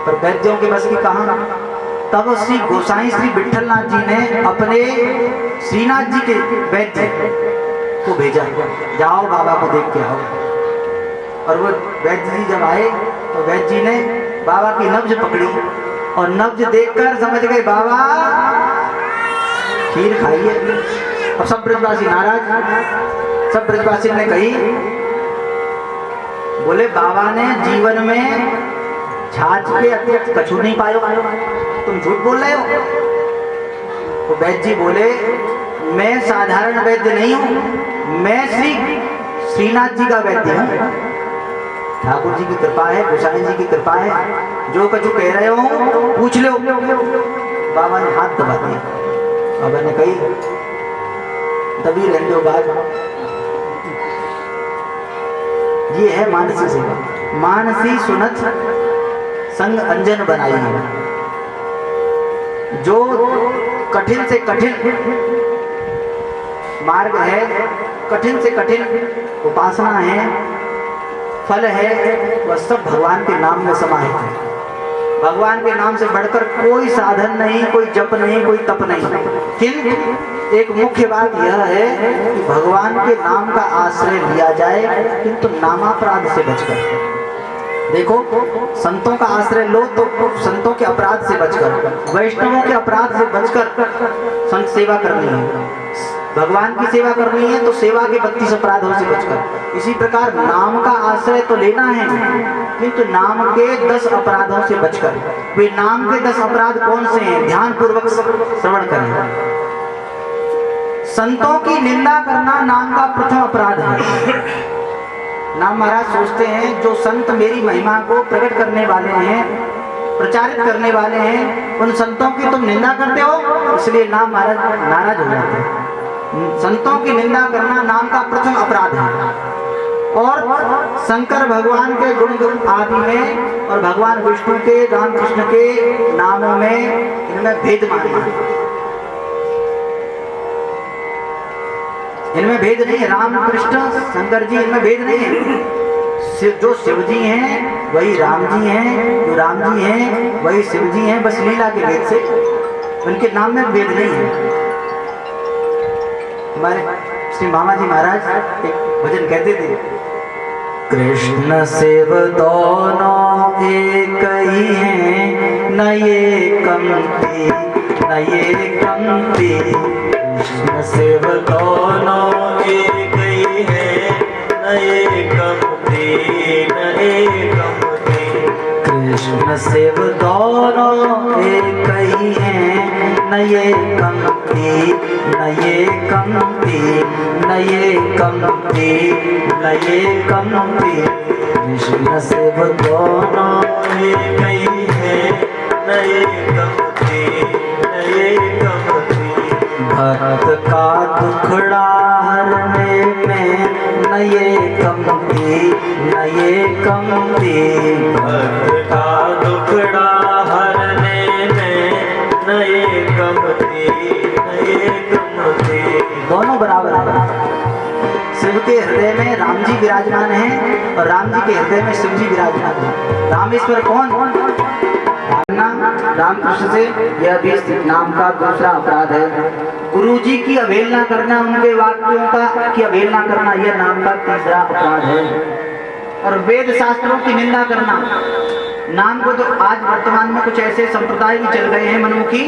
पर वैद्यों के बस की कहां। तब श्री गोसाई श्री विठलनाथ जी ने अपने श्रीनाथ जी के वैद्य को भेजा, जाओ बाबा को देख के आओ। और वो वैद्य जी जब आए तो वैद्य जी ने बाबा की नब्ज पकड़ी, और नब्ज देखकर समझ गए बाबा खीर खाइए। अब सब ब्रजवासी नाराज, सब ब्रजवासी ने कही, बोले बाबा ने जीवन में छाछ के अतिरिक्त कछु नहीं पायो, तुम झूठ बोल रहे हो। तो वैद्य जी बोले मैं साधारण वैद्य नहीं हूं, मैं श्रीनाथ जी का वैद्य हूं। ठाकुर जी की कृपा है, गोसाई जी की कृपा है, जो कछु कह रहे हो पूछ लो। बाबा ने हाथ दबा दिया। बाबा ने कही तभी लेने दो बात। ये है मानसी सेवा। मानसी सुनत संग अंजन बनाई है। जो कठिन से कठिन मार्ग है, कठिन से कठिन उपासना है, फल है, वह सब भगवान के नाम में समाहित है। भगवान के नाम से बढ़कर कोई साधन नहीं, कोई जप नहीं, कोई तप नहीं। किंतु एक मुख्य बात यह है कि भगवान के नाम का आश्रय लिया जाए, किंतु नामापराध से बचकर। देखो संतों का आश्रय लो तो संतों के अपराध से बचकर, वैष्णवों के अपराध से बचकर संत सेवा करनी है। भगवान की सेवा करनी है तो सेवा के 32 अपराधों से बचकर। इसी प्रकार नाम का आश्रय तो लेना है, किंतु नाम के 10 अपराधों से बचकर। वे नाम के 10 अपराध कौन से हैं? ध्यान पूर्वक श्रवण करें। संतों की निंदा करना नाम का प्रथम अपराध है। नाम महाराज सोचते हैं जो संत मेरी महिमा को प्रकट करने वाले हैं, प्रचारित करने वाले हैं, उन संतों की तुम निंदा करते हो, इसलिए नाम महाराज नाराज हो जाते हैं। संतों की निंदा करना नाम का प्रथम अपराध है। और शंकर भगवान के गुण आदि में और भगवान विष्णु के, रामकृष्ण के नामों में इनमें भेद मानना, इनमें भेद नहीं है। राम कृष्ण शंकर जी इनमें भेद नहीं है। जो शिव जी हैं वही राम जी हैं, जो राम जी हैं वही शिव जी हैं, बस लीला के भेद से, उनके नाम में भेद नहीं है। हमारे श्री मामा जी महाराज एक भजन कहते थे, कृष्ण शिव दोनों एक ही हैं, न ये कमती न ये कमती। कृष्ण शिव दोनों एक ही हैं, न ये कमती न ये कमती। कृष्ण शिव दोनों एक ही हैं, न ये कमती न ये कमती न ये कमती न ये कमती। कृष्ण शिव दोनों एक ही हैं, न ये कमती न ये कमती। भक्त का दुखड़ा हरने में न ये कमती न ये कमती। भक्त का दुखड़ा हरने में न ये कमती न ये कमती। दोनों बराबर है। शिव के हृदय में राम जी विराजमान हैं और राम जी के हृदय में शिव जी विराजमान हैं। रामेश्वर कौन? रामकृष्ण से, यह भी नाम का दूसरा अपराध है। गुरु जी की अवहेलना करना, उनके वाक्यों का की अवहेलना करना, यह नाम का तीसरा अपराध है। और वेद शास्त्रों की निंदा करना। नाम को तो आज वर्तमान में कुछ ऐसे संप्रदाय भी चल गए हैं मनमुखी,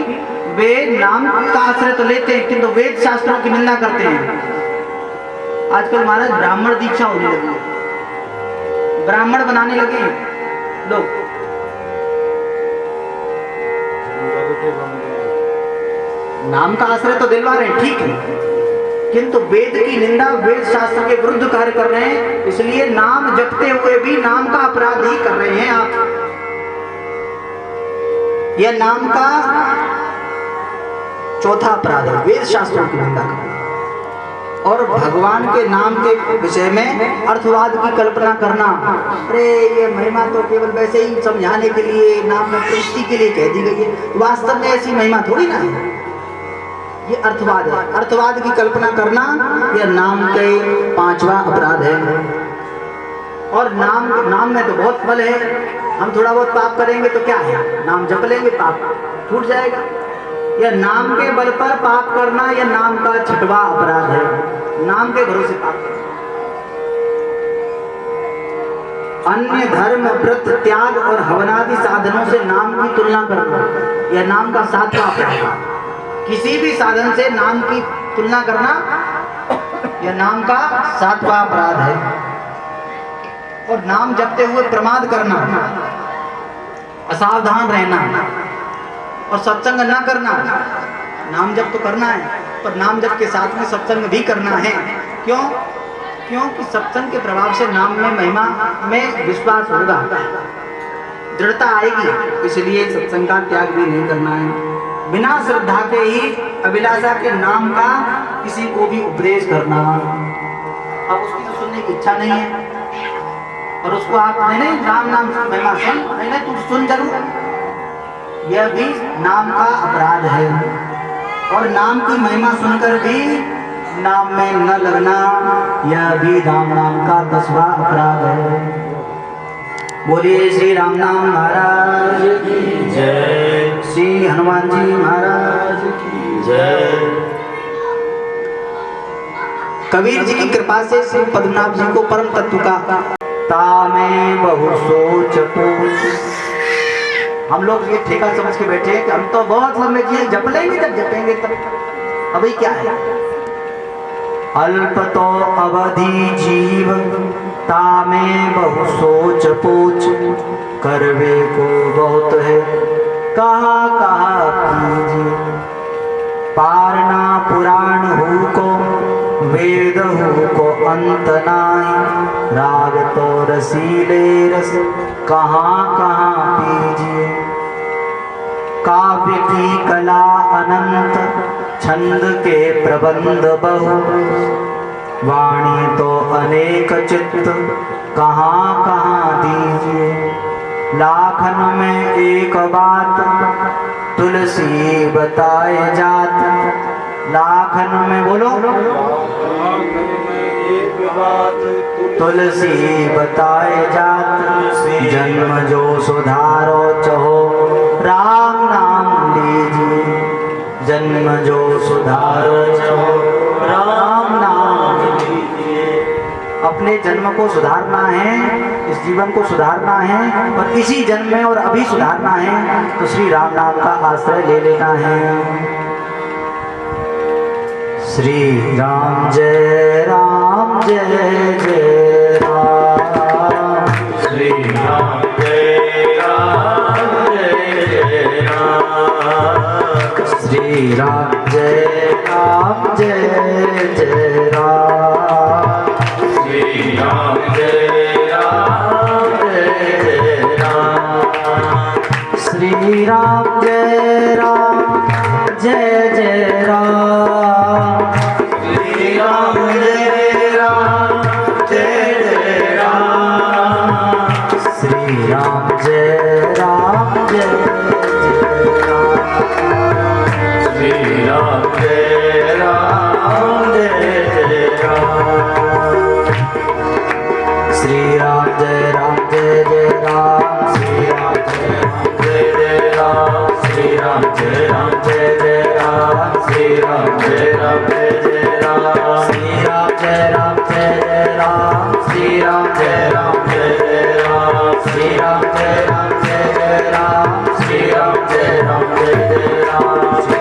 वे नाम का आश्रय तो लेते हैं किंतु वेद शास्त्रों की निंदा करते हैं। आजकल महाराज ब्राह्मण दीक्षा होने लगी है, ब्राह्मण बनाने लगे लोग। नाम का आश्रय तो दिलवा रहे हैं, ठीक है, किंतु वेद की निंदा, वेद शास्त्र के विरुद्ध कार्य कर रहे हैं। इसलिए नाम जपते हुए भी नाम का अपराध ही कर रहे हैं आप। यह नाम का चौथा अपराध है, वेद शास्त्रों की निंदा करना और भगवान के नाम के विषय में अर्थवाद की कल्पना करना। अरे ये महिमा तो केवल वैसे ही समझाने के लिए, नाम में प्रविष्टि के लिए कह दी गई है, वास्तव में ऐसी महिमा थोड़ी ना है। ये अर्थवाद है, अर्थवाद की कल्पना करना यह नाम के पांचवा अपराध है। और नाम में तो बहुत फल है। हम थोड़ा बहुत पाप करेंगे तो क्या है, नाम जप लेंगे पाप छूट जाएगा। यह नाम के बल पर पाप करना यह नाम का छठवां अपराध है, नाम के भरोसे पाप करना। अन्य धर्म, व्रत, त्याग और हवनादि साधनों से नाम की तुलना करना यह नाम का सातवां अपराध है। किसी भी साधन से नाम की तुलना करना यह नाम का सातवां अपराध है। और नाम जपते हुए प्रमाद करना, असावधान रहना और सत्संग न करना। नाम जप तो करना है, पर नाम जप के साथ में सत्संग भी करना है। क्यों? क्योंकि सत्संग के प्रभाव से नाम में, महिमा में विश्वास होगा, दृढ़ता आएगी। इसलिए सत्संग का त्याग भी नहीं करना है। बिना श्रद्धा के ही अभिलाषा के नाम का किसी को भी उपदेश करना, अब उसकी तो सुनने की इच्छा नहीं है और उसको आप नहीं राम नाम महिमा सुन, नहीं तू सुन जरूर, यह भी नाम का अपराध है। और नाम की महिमा सुनकर भी नाम में न लगना यह भी नाम का 10वां अपराध है। बोलिए श्री राम नाम महाराज की जय, श्री हनुमान जी महाराज की जय। कबीर जी की कृपा से श्री पद्मनाभ जी को परम तत्व का तामे बहु सोच पूछ। हम लोग ये ठेका समझ के बैठे हैं कि हम तो बहुत लंबे जिए, जप लेंगे जब जपेंगे तब। अभी क्या है, अल्प तो अवधि जीव तामे बहु सोच पूछ, करवे को बहुत है कहा कहा कीजिए। पारना पुराण who co, Veda who co अंत नाहि, राग तो रसीले रस कहाँ कहाँ पीजिए। काव्य की कला अनंत, छंद के प्रबंध बहु, वाणी तो अनेक चित्त कहाँ कहाँ दीजिए। लाखन में एक बात तुलसी बताए जात, लाखन में बोलो तुलसी बताए जात। जन्म जो सुधारो चहो राम नाम लीजिए, जन्म जो सुधारो चहो राम नाम लीजिए। अपने जन्म को सुधारना है, इस जीवन को सुधारना है और इसी जन्म में और अभी सुधारना है तो श्री राम नाम का आश्रय ले लेना है। श्री राम जय राम जय जय राम, श्री राम जय राम जय जय राम, श्री राम जय राम जय जय राम, श्री राम जय राम जय जय राम, श्री राम जय राम जय जय राम, श्री राम जय राम जय जय राम, श्री राम जय राम जय जय राम, श्री राम जय राम जय जय राम, श्री राम जय राम जय जय राम, श्री राम जय राम जय जय राम, श्री राम जय राम जय जय राम, श्री राम जय राम जय जय राम, श्री राम जय राम जय जय राम, श्री राम जय राम जय जय राम, श्री राम जय राम जय जय राम, श्री राम जय राम जय जय राम, श्री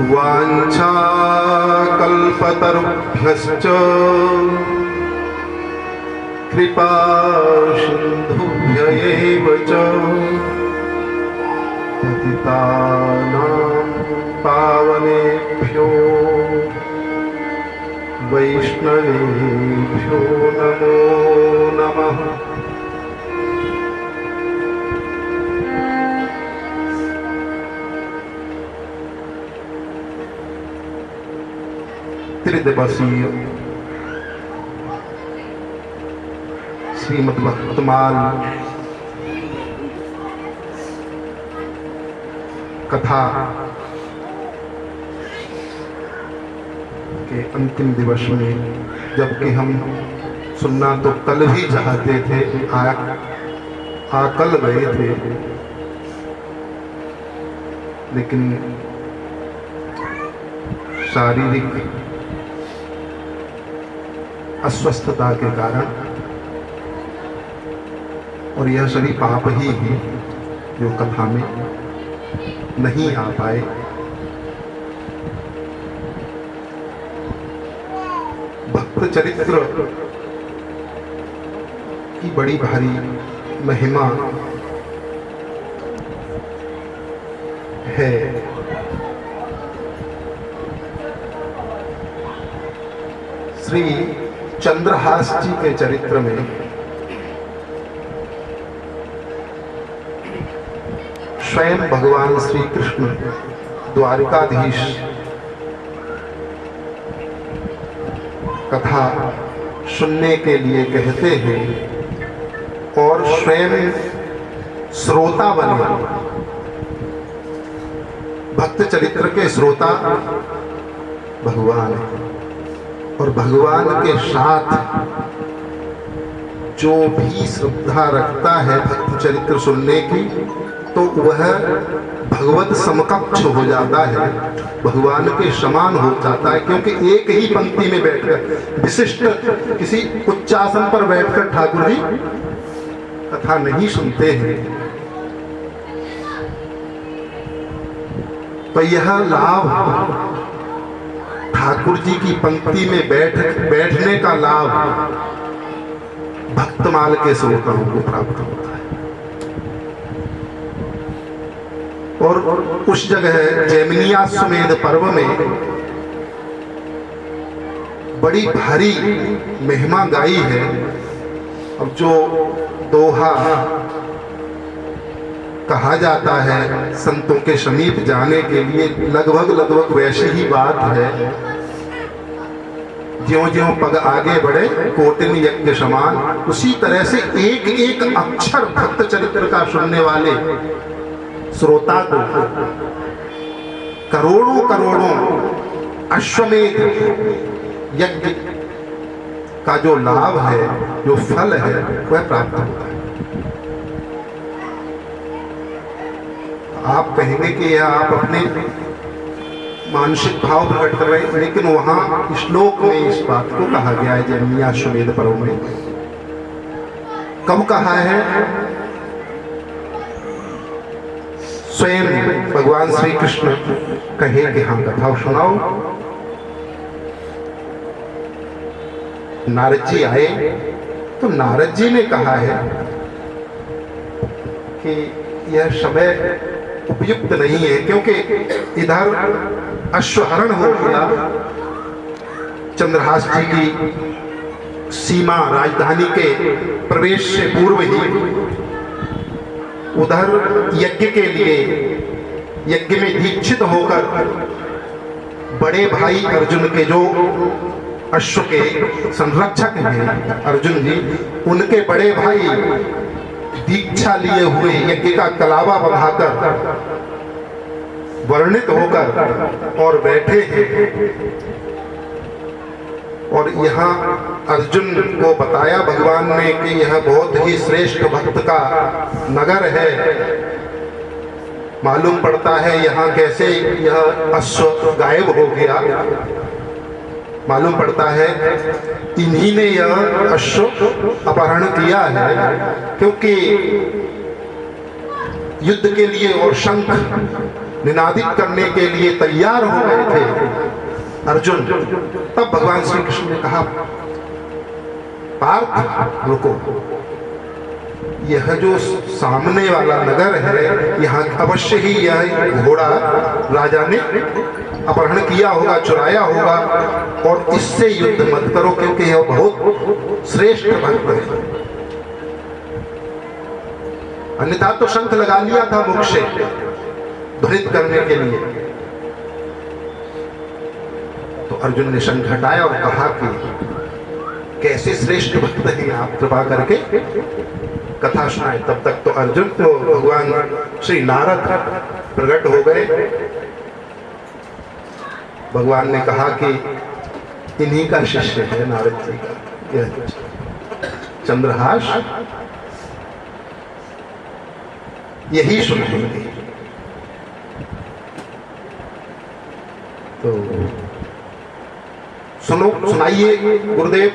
वाञ्छाकल्पतरुभ्यश्च कृपा सिन्धुभ्य एव च पतितानां पावनेभ्यो वैष्णवेभ्यो नमो नमः। त्रिदिवसीय श्रीमद्भक्तमाल कथा के अंतिम दिवस में, जबकि हम सुनना तो कल ही चाहते थे, कल गए थे, लेकिन शारीरिक अस्वस्थता के कारण और यह सभी पाप ही हैं जो कथा में नहीं आ पाए। भक्त चरित्र की बड़ी भारी महिमा है। श्री चंद्रहास जी के चरित्र में स्वयं भगवान श्री कृष्ण द्वारिकाधीश कथा सुनने के लिए कहते हैं और स्वयं श्रोता बने। भक्त चरित्र के श्रोता भगवान है और भगवान के साथ जो भी श्रद्धा रखता है भक्त चरित्र सुनने की, तो वह भगवत समकक्ष हो जाता है, भगवान के समान हो जाता है। क्योंकि एक ही पंक्ति में बैठकर, विशिष्ट किसी उच्चासन पर बैठकर ठाकुर जी कथा नहीं सुनते हैं। तो यह लाभ ठाकुर जी की पंक्ति में बैठने का लाभ भक्तमाल के श्रोताओं को प्राप्त होता है। और उस जगह जैमिनियाश्वमेध पर्व में बड़ी भारी महिमा गाई है। अब जो दोहा कहा जाता है संतों के समीप जाने के लिए, लगभग वैसी ही बात है। ज्यों-ज्यों पग आगे बढ़े कोटिन यज्ञ समान, उसी तरह से एक एक अक्षर भक्त चरित्र का सुनने वाले श्रोता को करोड़ों अश्वमेध यज्ञ का जो लाभ है, जो फल है, वह प्राप्त होता है। आप कहेंगे कि यह आप अपने मानसिक भाव प्रकट कर रहे हैं, लेकिन वहां श्लोक में इस बात को कहा गया है जैमिनियाश्वमेध पर्व में। कब कहा है? स्वयं भगवान श्री कृष्ण कहे कि हाँ कथा सुनाओ। नारद जी आए तो नारद जी ने कहा है कि यह समय उपयुक्त नहीं है, क्योंकि इधर अश्वहरण हो गया चंद्रहास जी की सीमा राजधानी के प्रवेश से पूर्व ही। उधर यज्ञ के लिए, यज्ञ में दीक्षित होकर बड़े भाई अर्जुन के, जो अश्व के संरक्षक हैं अर्जुन जी, उनके बड़े भाई दीक्षा लिए हुए यज्ञ का कलावा बंधाकर वर्णित होकर और बैठे हैं। और यहाँ अर्जुन को बताया भगवान ने कि यह बहुत ही श्रेष्ठ भक्त का नगर है। मालूम पड़ता है यहाँ कैसे यह अश्व गायब हो गया। मालूम पड़ता है इन्हीं ने यह अश्व अपहरण किया है, क्योंकि युद्ध के लिए और शंख निनादित करने के लिए तैयार हो गए थे अर्जुन, तब भगवान श्री कृष्ण ने कहा, पार्थ रुको, यह जो सामने वाला नगर है, यहाँ अवश्य ही यह घोड़ा राजा ने अपहरण किया होगा, चुराया होगा, और इससे युद्ध मत करो क्योंकि यह बहुत श्रेष्ठ भक्त है। अन्यथा तो शंख लगा लिया था मुख से ध्वनित करने के लिए। तो अर्जुन ने शंख हटाया और कहा कि कैसे श्रेष्ठ भक्त हैं आप, कृपा करके कथा सुनाए। तब तक तो अर्जुन को भगवान श्री नारद प्रकट हो गए। भगवान ने कहा कि इन्हीं का शिष्य है नारद जी का यह चंद्रहास, यही सुनाएंगे। तो सुनो, सुनाइए गुरुदेव।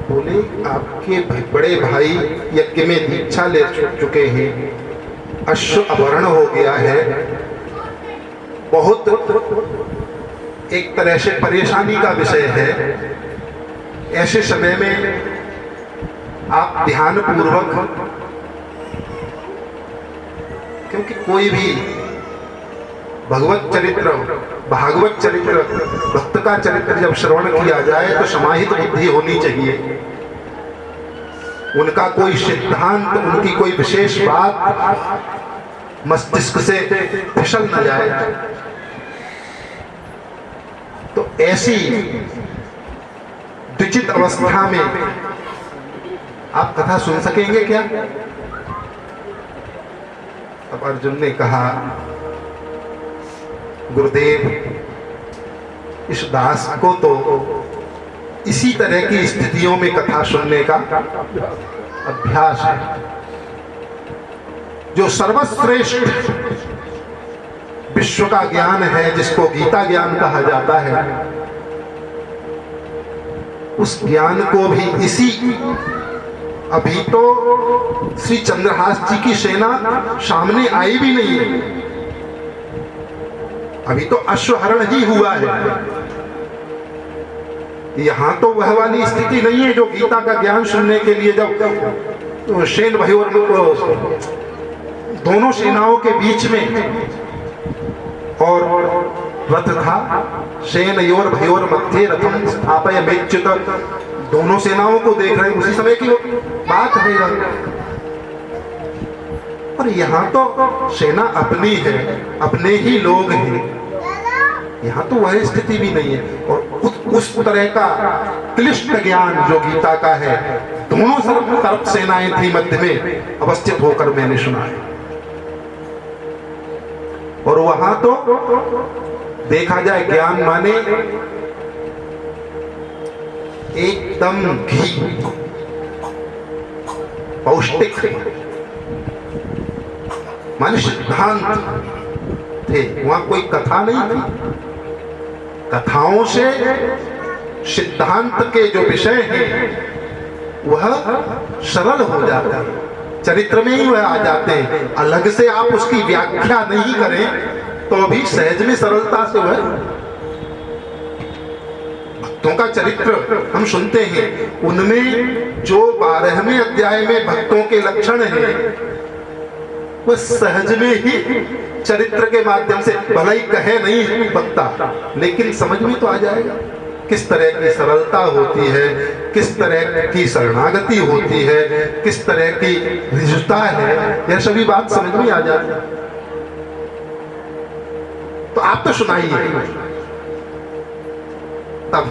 बोले, आपके बड़े भाई यज्ञ में दीक्षा ले चुके हैं, अश्व अपहरण हो गया है, बहुत एक तरह से परेशानी का विषय है। ऐसे समय में आप ध्यान पूर्वक, क्योंकि कोई भी भगवत चरित्र, भागवत चरित्र, भक्त का चरित्र जब श्रवण किया जाए तो समाहित बुद्धि होनी चाहिए। उनका कोई सिद्धांत, उनकी कोई विशेष बात मस्तिष्क से फिसल न जाए। तो ऐसी द्विचित अवस्था में आप कथा सुन सकेंगे क्या? अब अर्जुन ने कहा, गुरुदेव, इस दास को तो इसी तरह की स्थितियों में कथा सुनने का अभ्यास है। जो सर्वश्रेष्ठ विश्व का ज्ञान है, जिसको गीता ज्ञान कहा जाता है, उस ज्ञान को भी इसी, अभी तो श्री चंद्रहास जी की सेना सामने आई भी नहीं है, अभी तो अश्वहरण ही हुआ है। यहां तो वह वाली स्थिति नहीं है जो गीता का ज्ञान सुनने के लिए जब सेन भयोर दोनों सेनाओं के बीच में और रथ था, सेन योर भयोर मध्य रथम स्थापय मेच्युत, दोनों सेनाओं को देख रहे हैं, उसी समय की बात है। और यहाँ तो सेना अपनी है, अपने ही लोग हैं, यहाँ तो वह स्थिति भी नहीं है। और उस तरह का क्लिष्ट ज्ञान जो गीता का है, दोनों तरफ सेनाएं थी मध्य में अवस्थित होकर मैंने सुना है। और वहां तो देखा जाए ज्ञान माने एकदम घी, पौष्टिक माने सिद्धांत थे, वहां कोई कथा नहीं थी। कथाओं से सिद्धांत के जो विषय हैं वह सरल हो जाते हैं, चरित्र में ही वह आ जाते हैं। अलग से आप उसकी व्याख्या नहीं करें तो भी सहज में सरलता से वह, भक्तों का चरित्र हम सुनते हैं, उनमें जो 12वें अध्याय में भक्तों के लक्षण हैं वह सहज में ही चरित्र के माध्यम से, भले ही कहे नहीं वक्ता, लेकिन समझ में तो आ जाएगा किस तरह की सरलता होती है, किस तरह की शरणागति होती है, किस तरह की निजता है, यह सभी बात समझ में आ जाती है। तो आप तो सुनाइए। तब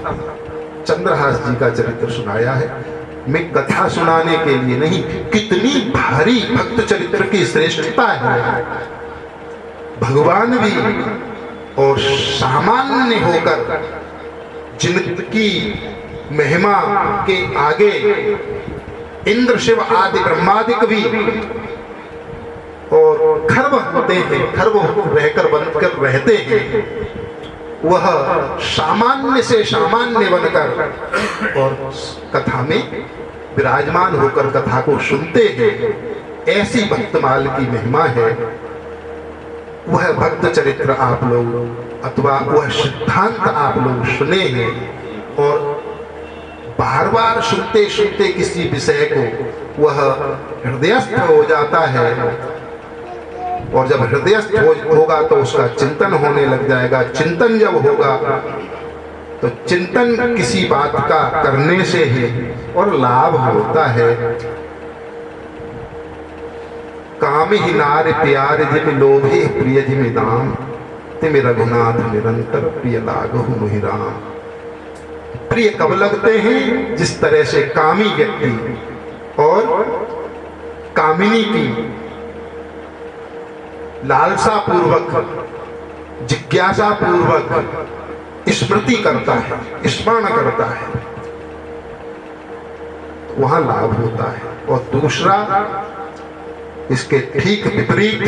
चंद्रहास जी का चरित्र सुनाया है। मैं कथा सुनाने के लिए नहीं, कितनी भारी भक्त चरित्र की श्रेष्ठता है। भगवान भी और सामान्य होकर जिनकी महिमा के आगे इंद्र शिव आदि ब्रह्मादिक भी और खर्व होते हैं, खर्व रहकर बनकर रहते हैं, वह सामान्य से सामान्य बनकर और कथा में विराजमान होकर कथा को सुनते हैं। ऐसी भक्तमाल की महिमा है। वह भक्त चरित्र आप लोग अथवा वह सिद्धांत आप लोग सुने हैं और बार बार सुनते सुनते किसी विषय को वह हृदयस्थ हो जाता है और जब हृदयस्थ होगा तो उसका चिंतन होने लग जाएगा। चिंतन जब होगा तो चिंतन किसी बात का करने से ही और लाभ होता है। काम ही नार प्यार जिम लोभे प्रिय जिम दाम तिम रघुनाथ निरंतर प्रिय लागहु मुहि राम। प्रिय कब लगते हैं? जिस तरह से कामी व्यक्ति और कामिनी की लालसा पूर्वक जिज्ञासा पूर्वक स्मृति करता है, स्मरण करता है, वहां लाभ होता है। और दूसरा इसके ठीक विपरीत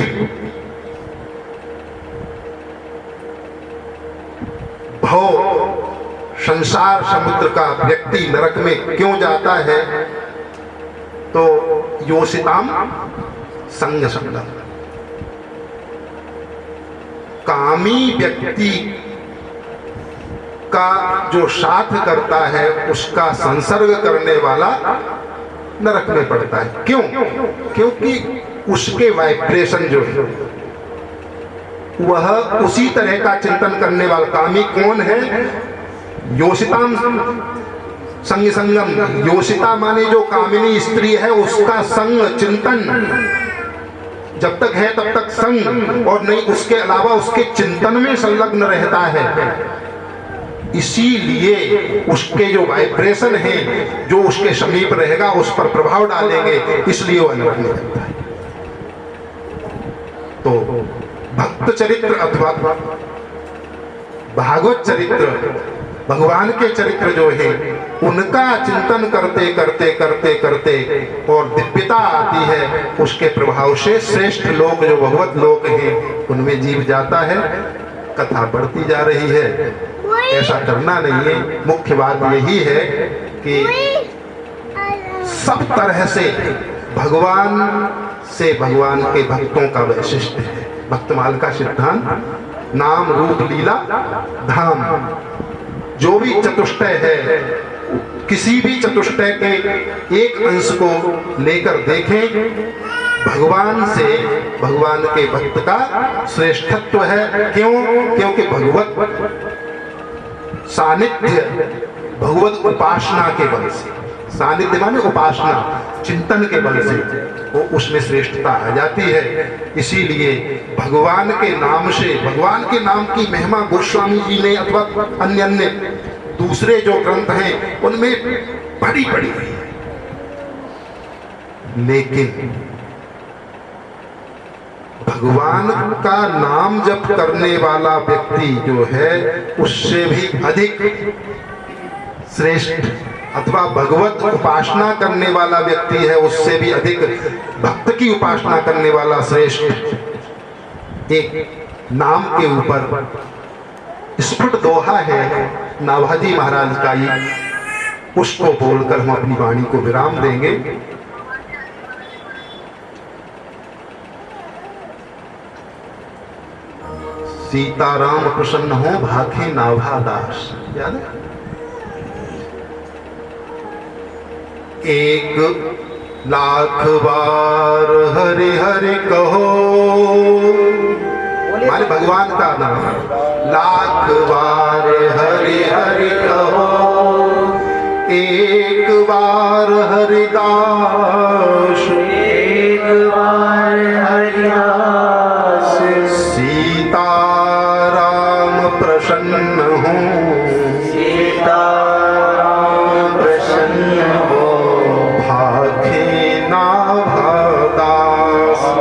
भव संसार समुद्र का व्यक्ति नरक में क्यों जाता है? तो योषिताम संग संगम, कामी व्यक्ति का जो साथ करता है उसका संसर्ग करने वाला नरक में पड़ता है। क्यों? क्योंकि उसके वाइब्रेशन जो है वह उसी तरह का चिंतन करने वाला। कामी कौन है? योषिताम संग संगम, योषिता माने जो कामिनी स्त्री है उसका संग चिंतन जब तक है तब तक संग, और नहीं उसके अलावा उसके चिंतन में संलग्न रहता है। इसीलिए उसके जो वाइब्रेशन है जो उसके समीप रहेगा उस पर प्रभाव डालेंगे, इसलिए वह नरक में जाता है। तो भक्त चरित्र अथवा भागवत चरित्र, भगवान के चरित्र जो है उनका चिंतन करते करते करते करते और दिव्यता आती है, उसके प्रभाव से श्रेष्ठ लोग जो भगवत लोग हैं उनमें जीव जाता है। कथा बढ़ती जा रही है, ऐसा करना नहीं है। मुख्य बात यही है कि सब तरह से भगवान से भगवान के भक्तों का वैशिष्ट है। भक्तमाल का सिद्धांत नाम रूप लीला धाम, जो भी चतुष्टय है किसी भी चतुष्टय के एक अंश को लेकर देखें, भगवान से भगवान के भक्त का श्रेष्ठत्व है। क्यों? क्योंकि भगवत सानिध्य, भगवत उपासना के बल से, सानिध्य माने उपासना, चिंतन के बल से वो उसमें श्रेष्ठता आ जाती है। इसीलिए भगवान के नाम से, भगवान के नाम की महिमा गोस्वामी जी ने अथवा अन्य अन्य दूसरे जो ग्रंथ हैं उनमें बड़ी बड़ी है, लेकिन भगवान का नाम जप करने वाला व्यक्ति जो है उससे भी अधिक श्रेष्ठ, अथवा भगवत उपासना करने वाला व्यक्ति है उससे भी अधिक भक्त की उपासना करने वाला श्रेष्ठ। एक नाम के ऊपर स्फुट दोहा है नाभाजी महाराज का ही, उसको बोलकर हम अपनी वाणी को विराम देंगे। सीताराम प्रसन्न हो भाखे नाभा दास, याद है? एक लाख बार हरि हरि कहो, माने भगवान का नाम, लाख बार हरि हरि कहो, एक बार हरिदास, एक बार हरिदास, सीताराम प्रसन्न हो, सीताराम प्रसन्न हो, भाखे नाभदास,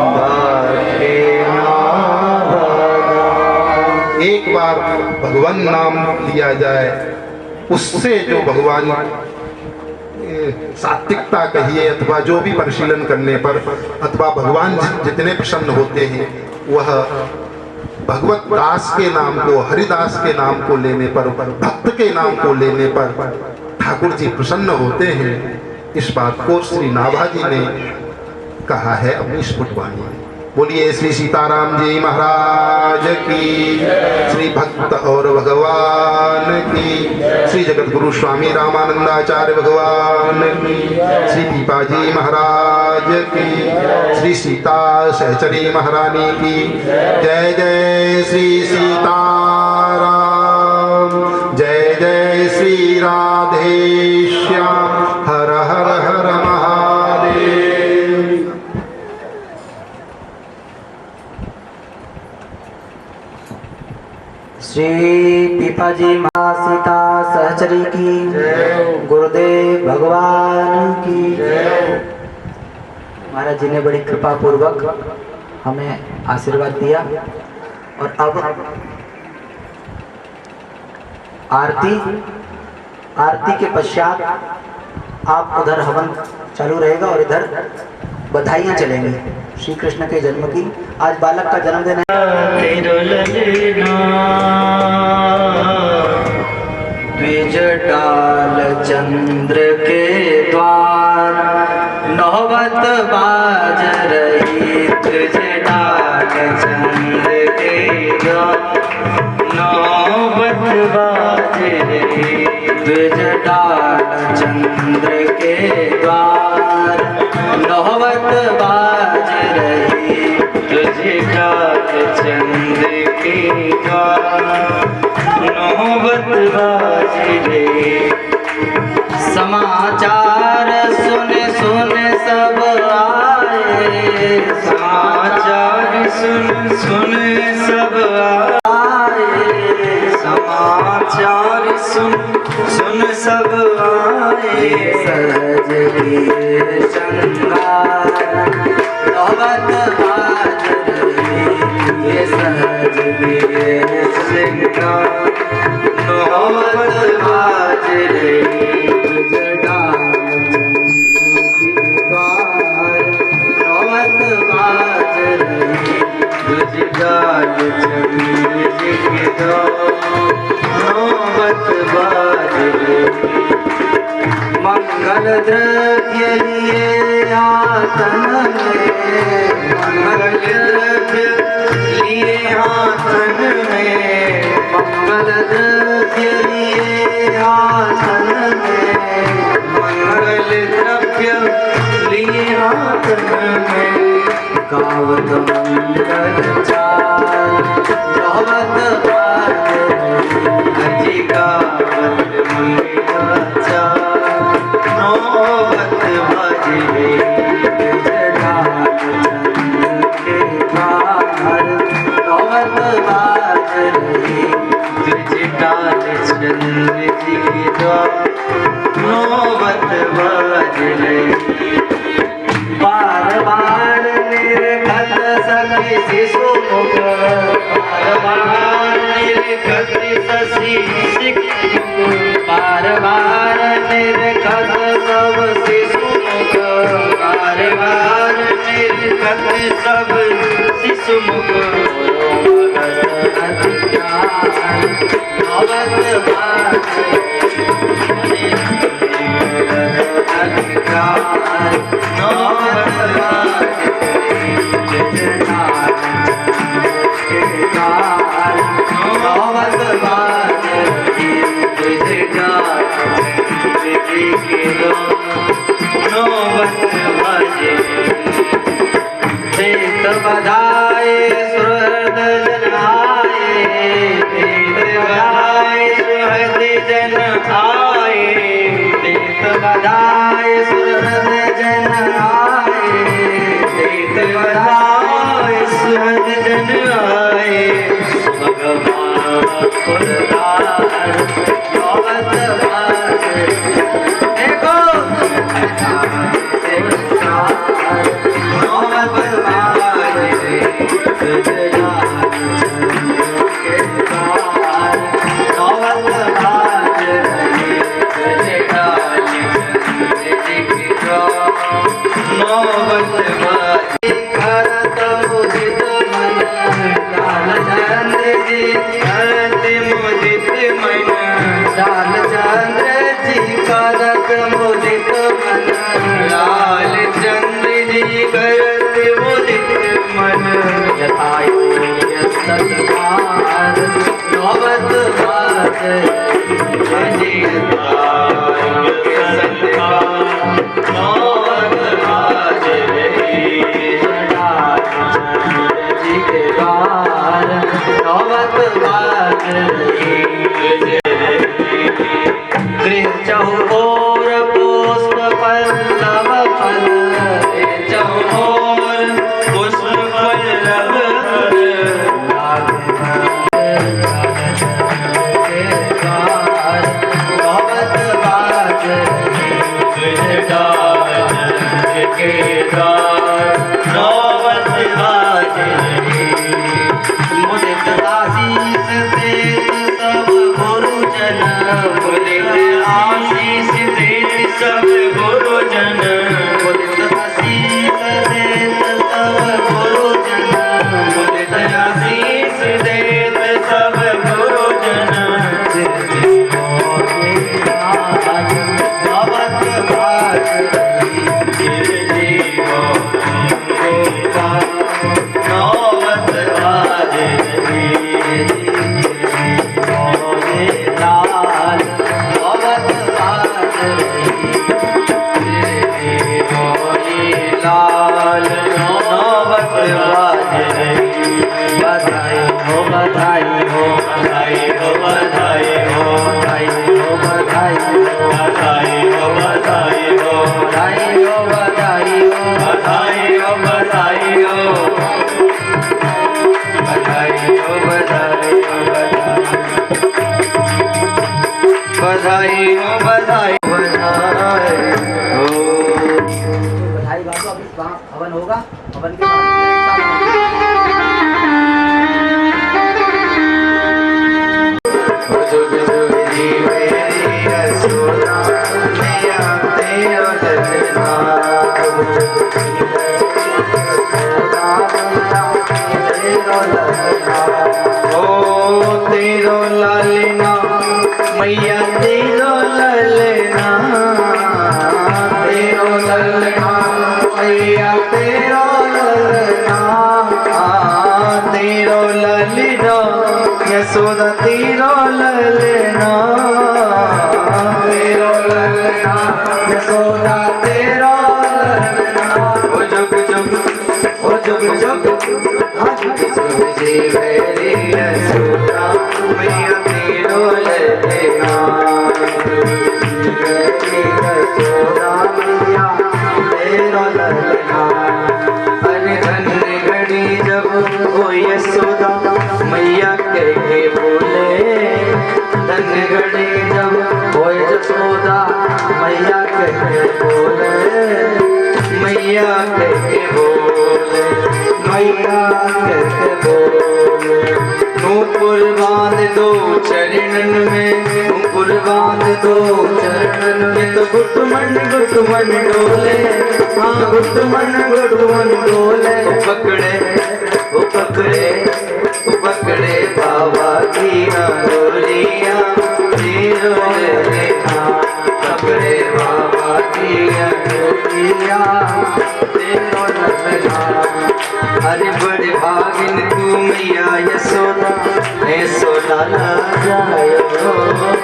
भाखे नाभदास। एक बार भगवान नाम लिया जाए, उससे जो भगवान सात्विकता कहिए अथवा जो भी परिशीलन करने पर अथवा भगवान जितने प्रसन्न होते हैं वह भगवत दास के नाम को, हरिदास के नाम को लेने पर, भक्त के नाम को लेने पर ठाकुर जी प्रसन्न होते हैं। इस बात को श्री नाभाजी ने कहा है अपनी स्फुट वाणी में। बोलिए श्री सीताराम जी महाराज की, श्री भक्त और भगवान की, श्री जगत गुरु स्वामी रामानंदाचार्य भगवान की, श्री पीपाजी महाराज की, श्री सीता सहचरी महारानी की जय। जय श्री सीताराम, जय जय श्री राधेश्याम, हर हर हर महादेव। श्री पीपाजी माँ सीता सहचरी की, गुरुदेव भगवान की। महाराज जी ने बड़ी कृपा पूर्वक हमें आशीर्वाद दिया और अब आरती के पश्चात आप उधर हवन चालू रहेगा और इधर बधाइयाँ चलेंगी श्री कृष्ण के जन्म की। आज बालक का जन्मदिन है। द्विज डाल चंद्र के द्वार, नौबत बाज रही द्विज डाल चंद्र के द्वार, नौबत बाज रही द्विज डाल चंद्र के द्वार, नौबत बाज रही द्विज डाल चंद्र के द्वार, नौबत बाज रही। समाचार सुन सुन सब आए, समाचार सुन सुन सब आए, समाचार सुन सुन सब आए। सहज वीर श्रृंगार नौबत बाज रही, ये सहज वीर श्रृंगार नौबत बाज रही। नौबत बाज रही द्विज डाल चंद्र के द्वार, नौबत बाज रही। मंगल द्रव्य लिए आतन में, मंगल द्रव्य लिए आतन में, मंगल द्रव्य लिए आतन में, मंगल द्रव्य लिए आतन में। गावत मंगल चार नौबत बाज रही, गावत मंगल चार नौबत बाज रही। द्विज डाल चंद्र के द्वार, नौबत बाज रही, द्विज डाल चंद्र के द्वार, नौबत बाज रही। बार बार निर्घत सखी शिशु मुख, बार बार निर्घत शशि सिख, बार बार निर्घत सब शिशु मुख, बार बार निर्घत सब शिशु मुख। नौबत बाज रही, अधिकार नौबत बाज रही, द्विज डाल चंद्र के द्वार, नौबत बाज रही, द्विज डाल चंद्र के द्वार, नौबत बाज रही। देत बधाए सुहृद जन आए, देत बधाए सुहृद जन आए, देत बधाए सुहृद जन आए, देत बधाए सुहृद जन आए। भगवान खुलदार नौबत बाज रही, देखो नौबत बाज रही, द्विज डाल चंद्र के द्वार, नौबत बाज रही, द्विज डाल चंद्र के द्वार, नौबत बाज। करत मुदित मन डाल चंद्र जी, करत मुदित मन डाल चंद्र जी, करत मुदित मन लाल चंद्र जी, करत मुदित मन सतबार नौबत बाजे चहुर पुष्प पल्लव फल चहुर पुष्प पल्लव सब गुरुजन मुदित आशीष देत सब गुरुजन मुदित आशीष देत सब गुरुजन भवत भाग नौबत बाज लाल नौबत बाज लाल नौबत बाज बधाई हो बधाई हो बधाई हो बधाई हो बधाई हो बधाई हो बधाई हो बधाई हो बधाई हो बधाई हो बधाई हो बधाई हो बधाई हो बधाई हो बधाई बधाई हो बधाई बाबा। अभी हवन होगा, हवन के बाद जुग जुग जीवे यशोदा मैया तेरा ललना ओ तेरो ललना मैया तेरो ललना तेरो ललना मैया तेरो ललना तेरो ललना यशोदा तेरो ललना तेरो ललना यशोदा तेरो ललना ओ जुग जुग ओ जुग जुग जुग जुग जीवे रे यशोदा मैया तेरो ललना यशोदा मैया तेरो ललना अरे धन घड़ी जब ओ यशोदा मैया कह के बोले धन घड़ी जब ओ यशोदा मैया कह के बोले मैया कह के बोले मैया कह के बोले नूपुर बांध दो चरणन में नूपुर बांध दो चरणन में तो गुटमन डोले हाँ गुटमन डोले पकड़े वो पकड़े पकड़े बाबा की डोलिया तेरो लेना पकड़े बाबा की डोलिया तेरो लेना अरे बड़े भागिन तू मैया यशोदा यशोदा न जायो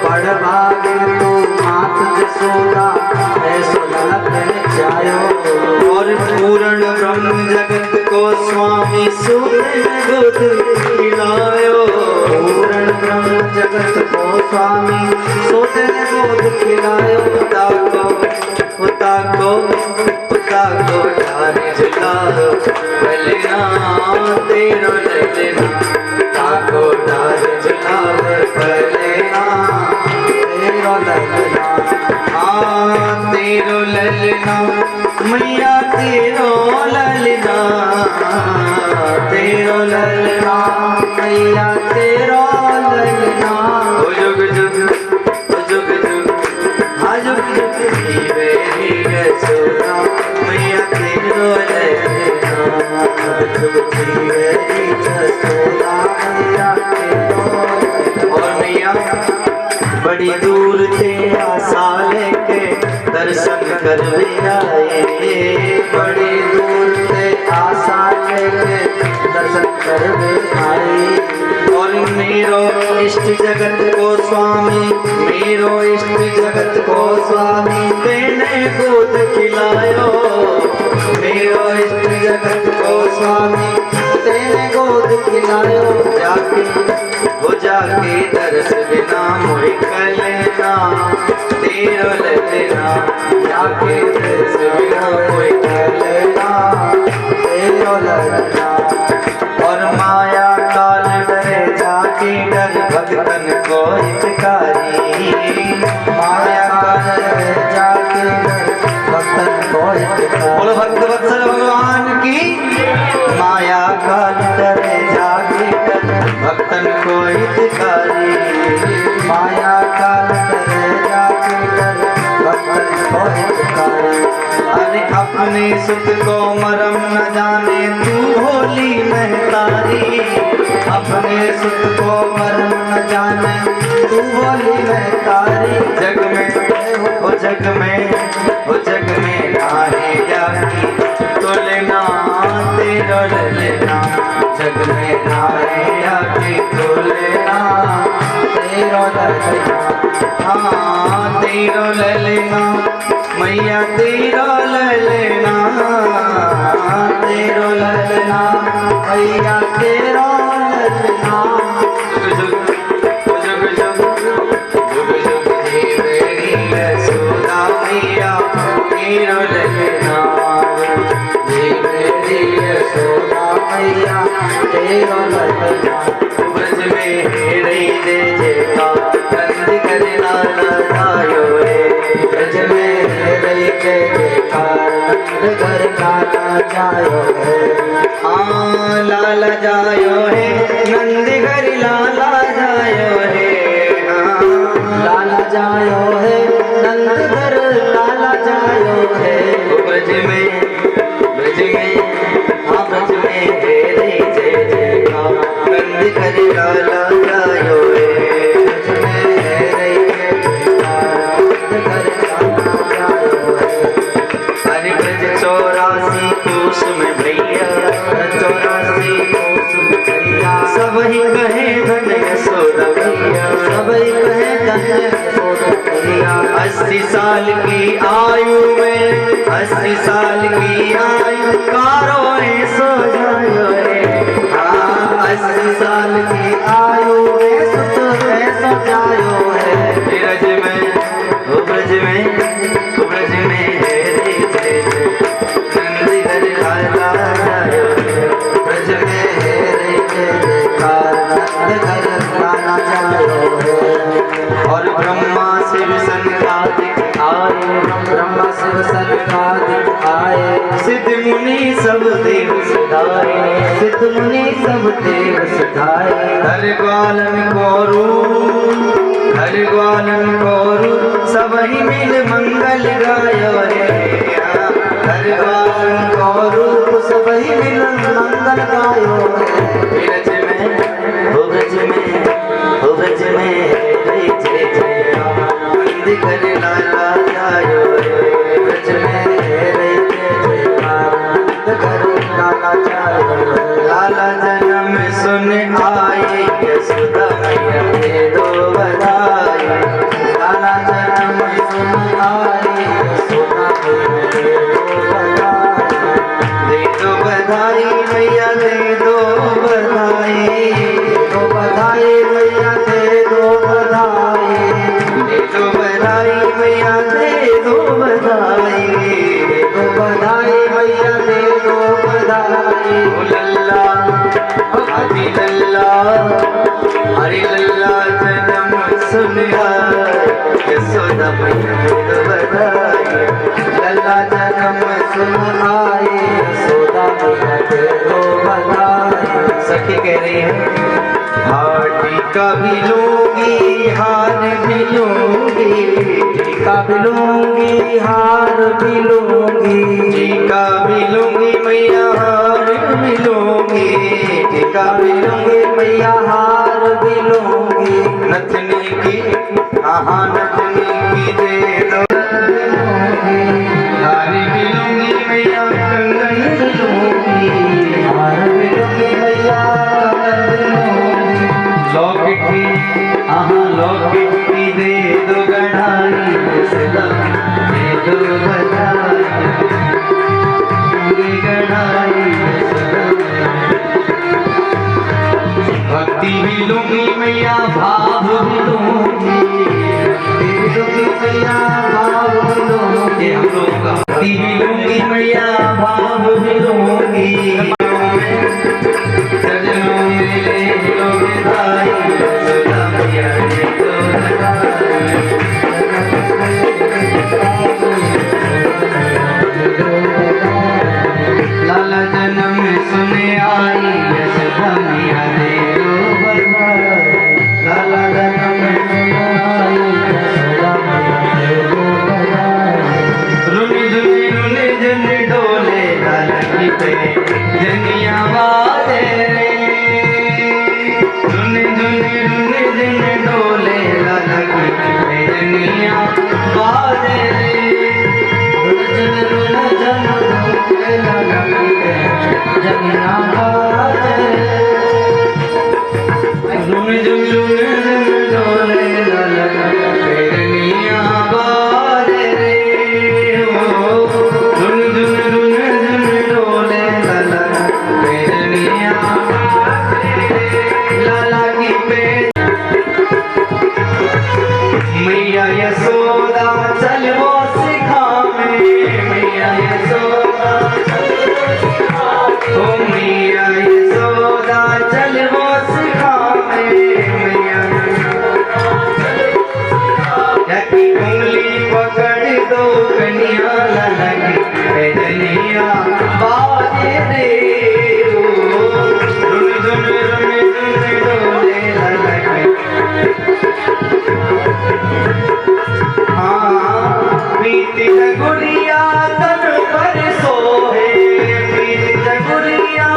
बड़ भागिन तू मात यशोदा यशोदा न जायो और पूर्ण ब्रह्म जगत को स्वामी सूर्य दूध खिलायो पूर्ण ब्रह्म जगत को स्वामी सूर्य दूध खिलायो पिता को ढारे जलाओ बलिना तेरो ललना ताको ढारे जलाओ बलिना तेरो ललना तेरो ललना मैया तेरो ललना तेरो ललना मैया तेरो ललना ओ जुग जुग ओ जुग जुग हाँ जुग जुग जीवे रे यशोदा मैया तेरो ललना जुग जीवे रे यशोदा मैया तेरो और मैया बड़ी दूर से आशा लेके दर्शन कर भी आए बड़ी दूर से आशा लेके दर्शन कर भी आए और मेरो इष्ट जगत को स्वामी, मेरो इष्ट जगत को स्वामी तेने गोद खिलायो। मेरो इष्ट जगत को स्वामी तेने गोद खिलायो। जाके वो जाके दर्श बिना मोहि कलेना तेरो लेना। जाके दर्श बिना मोहि कलेना तेरो लेना। और माया काल डरे जाके डर भगतन को हितकारी। माया काल डरे जाके डर भगतन को हितकारी। बोलो भक्त वत्सल भगवान की। माया काल डरे जाके डर भक्तन को हितकारी। माया काल डरे जाके डर भक्तन को हितकारी। अरे अपने सुत को मरम न जाने तू भोली महतारी। अपने सुत को मरम न जाने तू भोली महतारी। जग में हो जग में हो जग में नाहे जाकी तुलना तेरो लेना। जग में नाहे जाकी तुलना तेरो लेना। हाँ तेरो लेना मैया तेरो लेना। तेरो लेना मैया तेरो लेना। जुग जुग जुग जुग जी मेरी यशोदा मैया तेरो लेना। जी मेरी यशोदा मैया तेरो लेना। ब्रज में रही दे जेका नंद करे लाला जायो रे। ब्रज में रही दे जेका नंद करे लाला जायो रे। हाँ लाला जायो है नंद घर लाला जायो है। हाँ लाला जायो है नंद घर लाला जायो है। ब्रज में हाँ ब्रज में रही जय जयका नंद घर लाला जायो है। ब्रज में रही जय जयका नंद घर लाला जायो है। अरे ब्रज 84 कोस में भैया 84 कोस में भैया। सबही कहे धन यशोदा मैया। सबही कहे धन यशोदा मैया। 80 साल की आयु में 80 साल की आयु कारो सो जायो रे। हाँ 80 साल की आयु में सुत सो जायो है। ब्रज में वो ब्रज में वो ब्रज में रे जय जय नंद घर लाला जायो है। ब्रज में रे जय जयकार नंद घर लाला जायो है। और ब्रह्मा शिव सनकादिक आए। ब्रह्मा शिव सनकादिक आए। सिद्ध मुनि सब देव सुधाए। सिद्ध मुनि सब देव सुधाए। हर ग्वालन कोरु हर ग्वालन कोरु सबही मिल मंगल गायो रे। हर ग्वालन कोरु सबही मिल मंगल गायो रे। ब्रज में हो ब्रज में हो ब्रज में जय जय जय नंद घर लाला जायो रे। ब्रज में जय जयकार नंद घर लाला जायो रे। लाला जन्म सुन आए यशोदा मैया दे दो बधाई। लाला जन्म सुन आए यशोदा मैया दे दो बधाई। दे दो बधाई मैया दे दो बधाई। दे दो बधाई मैया दे दो बधाई। दे दो बधाई मैया दे दो बधाई। दे दो बधाई मैया दे दो बधाई। ओ लल्ला हरि लल्ला हरि लल्ला जन्म सुन यशोदा मैया दे दो बधाई। लल्ला जन्म सुन आए यशोदा मैया दे दो बधाई। सखी कह रही है हार टीका भी लूंगी हार भी लूंगी। टीका भी लूंगी हार भी लूंगी। टीका भी लूंगी मैया हार भी लूंगी। टीका भी लूंगी मैया हार भी लूंगी। नथनी की हाँ नथनी की दे दो हार भी लूंगी मैया कंगन भी लूंगी। हार भी लूंगी मैया कंगन भी लूंगी। लॉकेट की लॉकेट की दे दो गढ़ाई, दे दो गढ़ाई गढ़ाई। भक्ति भी लूंगी मैया भाव भी लूंगी, मैया भाव भी लूंगी, हम लोग का भक्ति भी लूंगी मैया भाव भी लूंगी। सजनों में ले लो विदाई, सदा मैया दे दो गढ़ाई। लाला जन्म सुने आई, सदा मैया दे दो गढ़ाई। लाला जन्म सुने आई, सदा मैया दे दो गढ़ाई। रुनी झुनी रुनी झुनी डोले लाला की पे जनिया बाजे रे। रुनी झुनी रुनी झुनी डोले लाला की पे जनिया बाजे रे। रुन झुन डोले लाला की पे जनिया बाजे रे। रुन झुन डोले लाला की पे जनिया बाजे रे। रुन झुन डोले लाला पे जनिया बाजे रे। लाला की पे मैया यशोदा चलवो सिखावे, मैया यशोदा ओ मैया यशोदा चलवो सिखावे। मैया की उंगली पकड़ दो कन्या, लाला की पैजनिया बाजे रे। रुन झुन डोले लाला की प्रीति जगुरिया तन पर सोहे, प्रीति जगुरिया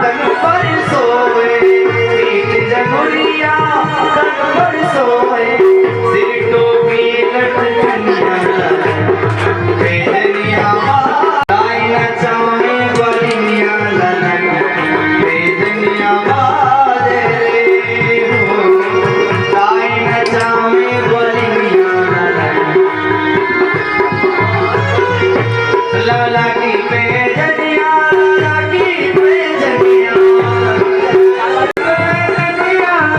तन पर सोहे, प्रीति जगुरिया तन पर सोहे। सिर टोपी लटकनिया पैजनिया गाय नचावे बलिया, लाला की पैजनिया बाजे रे। गाय नचावे बलिया, लाला की पैजनिया, लाला की पैजनिया,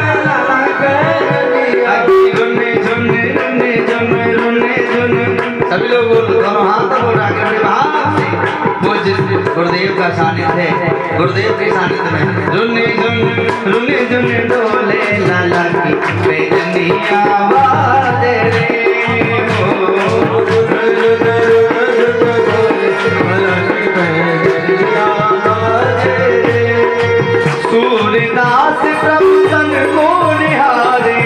लाला पैजनिया। रुने झुने रुने झुने रुने झुने, सभी लोग बोलो, दोनों हाथ बोल रहा है भाव से। वो जिस गुरुदेव का सानिध्य है, गुरुदेव के सानिध्य में रुने झुने डोले लाला की पैजनिया बाजे रे। सूरदास प्रभु तन को निहारे,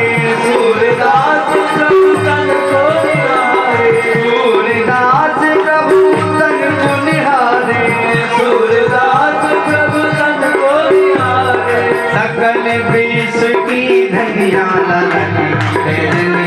सूरदास प्रभु तन को निहारे, सूरदास प्रभु तन को निहारे, सूरदास प्रभु तन को निहारे। सकल विश्व की धनिया लाला की पैजनिया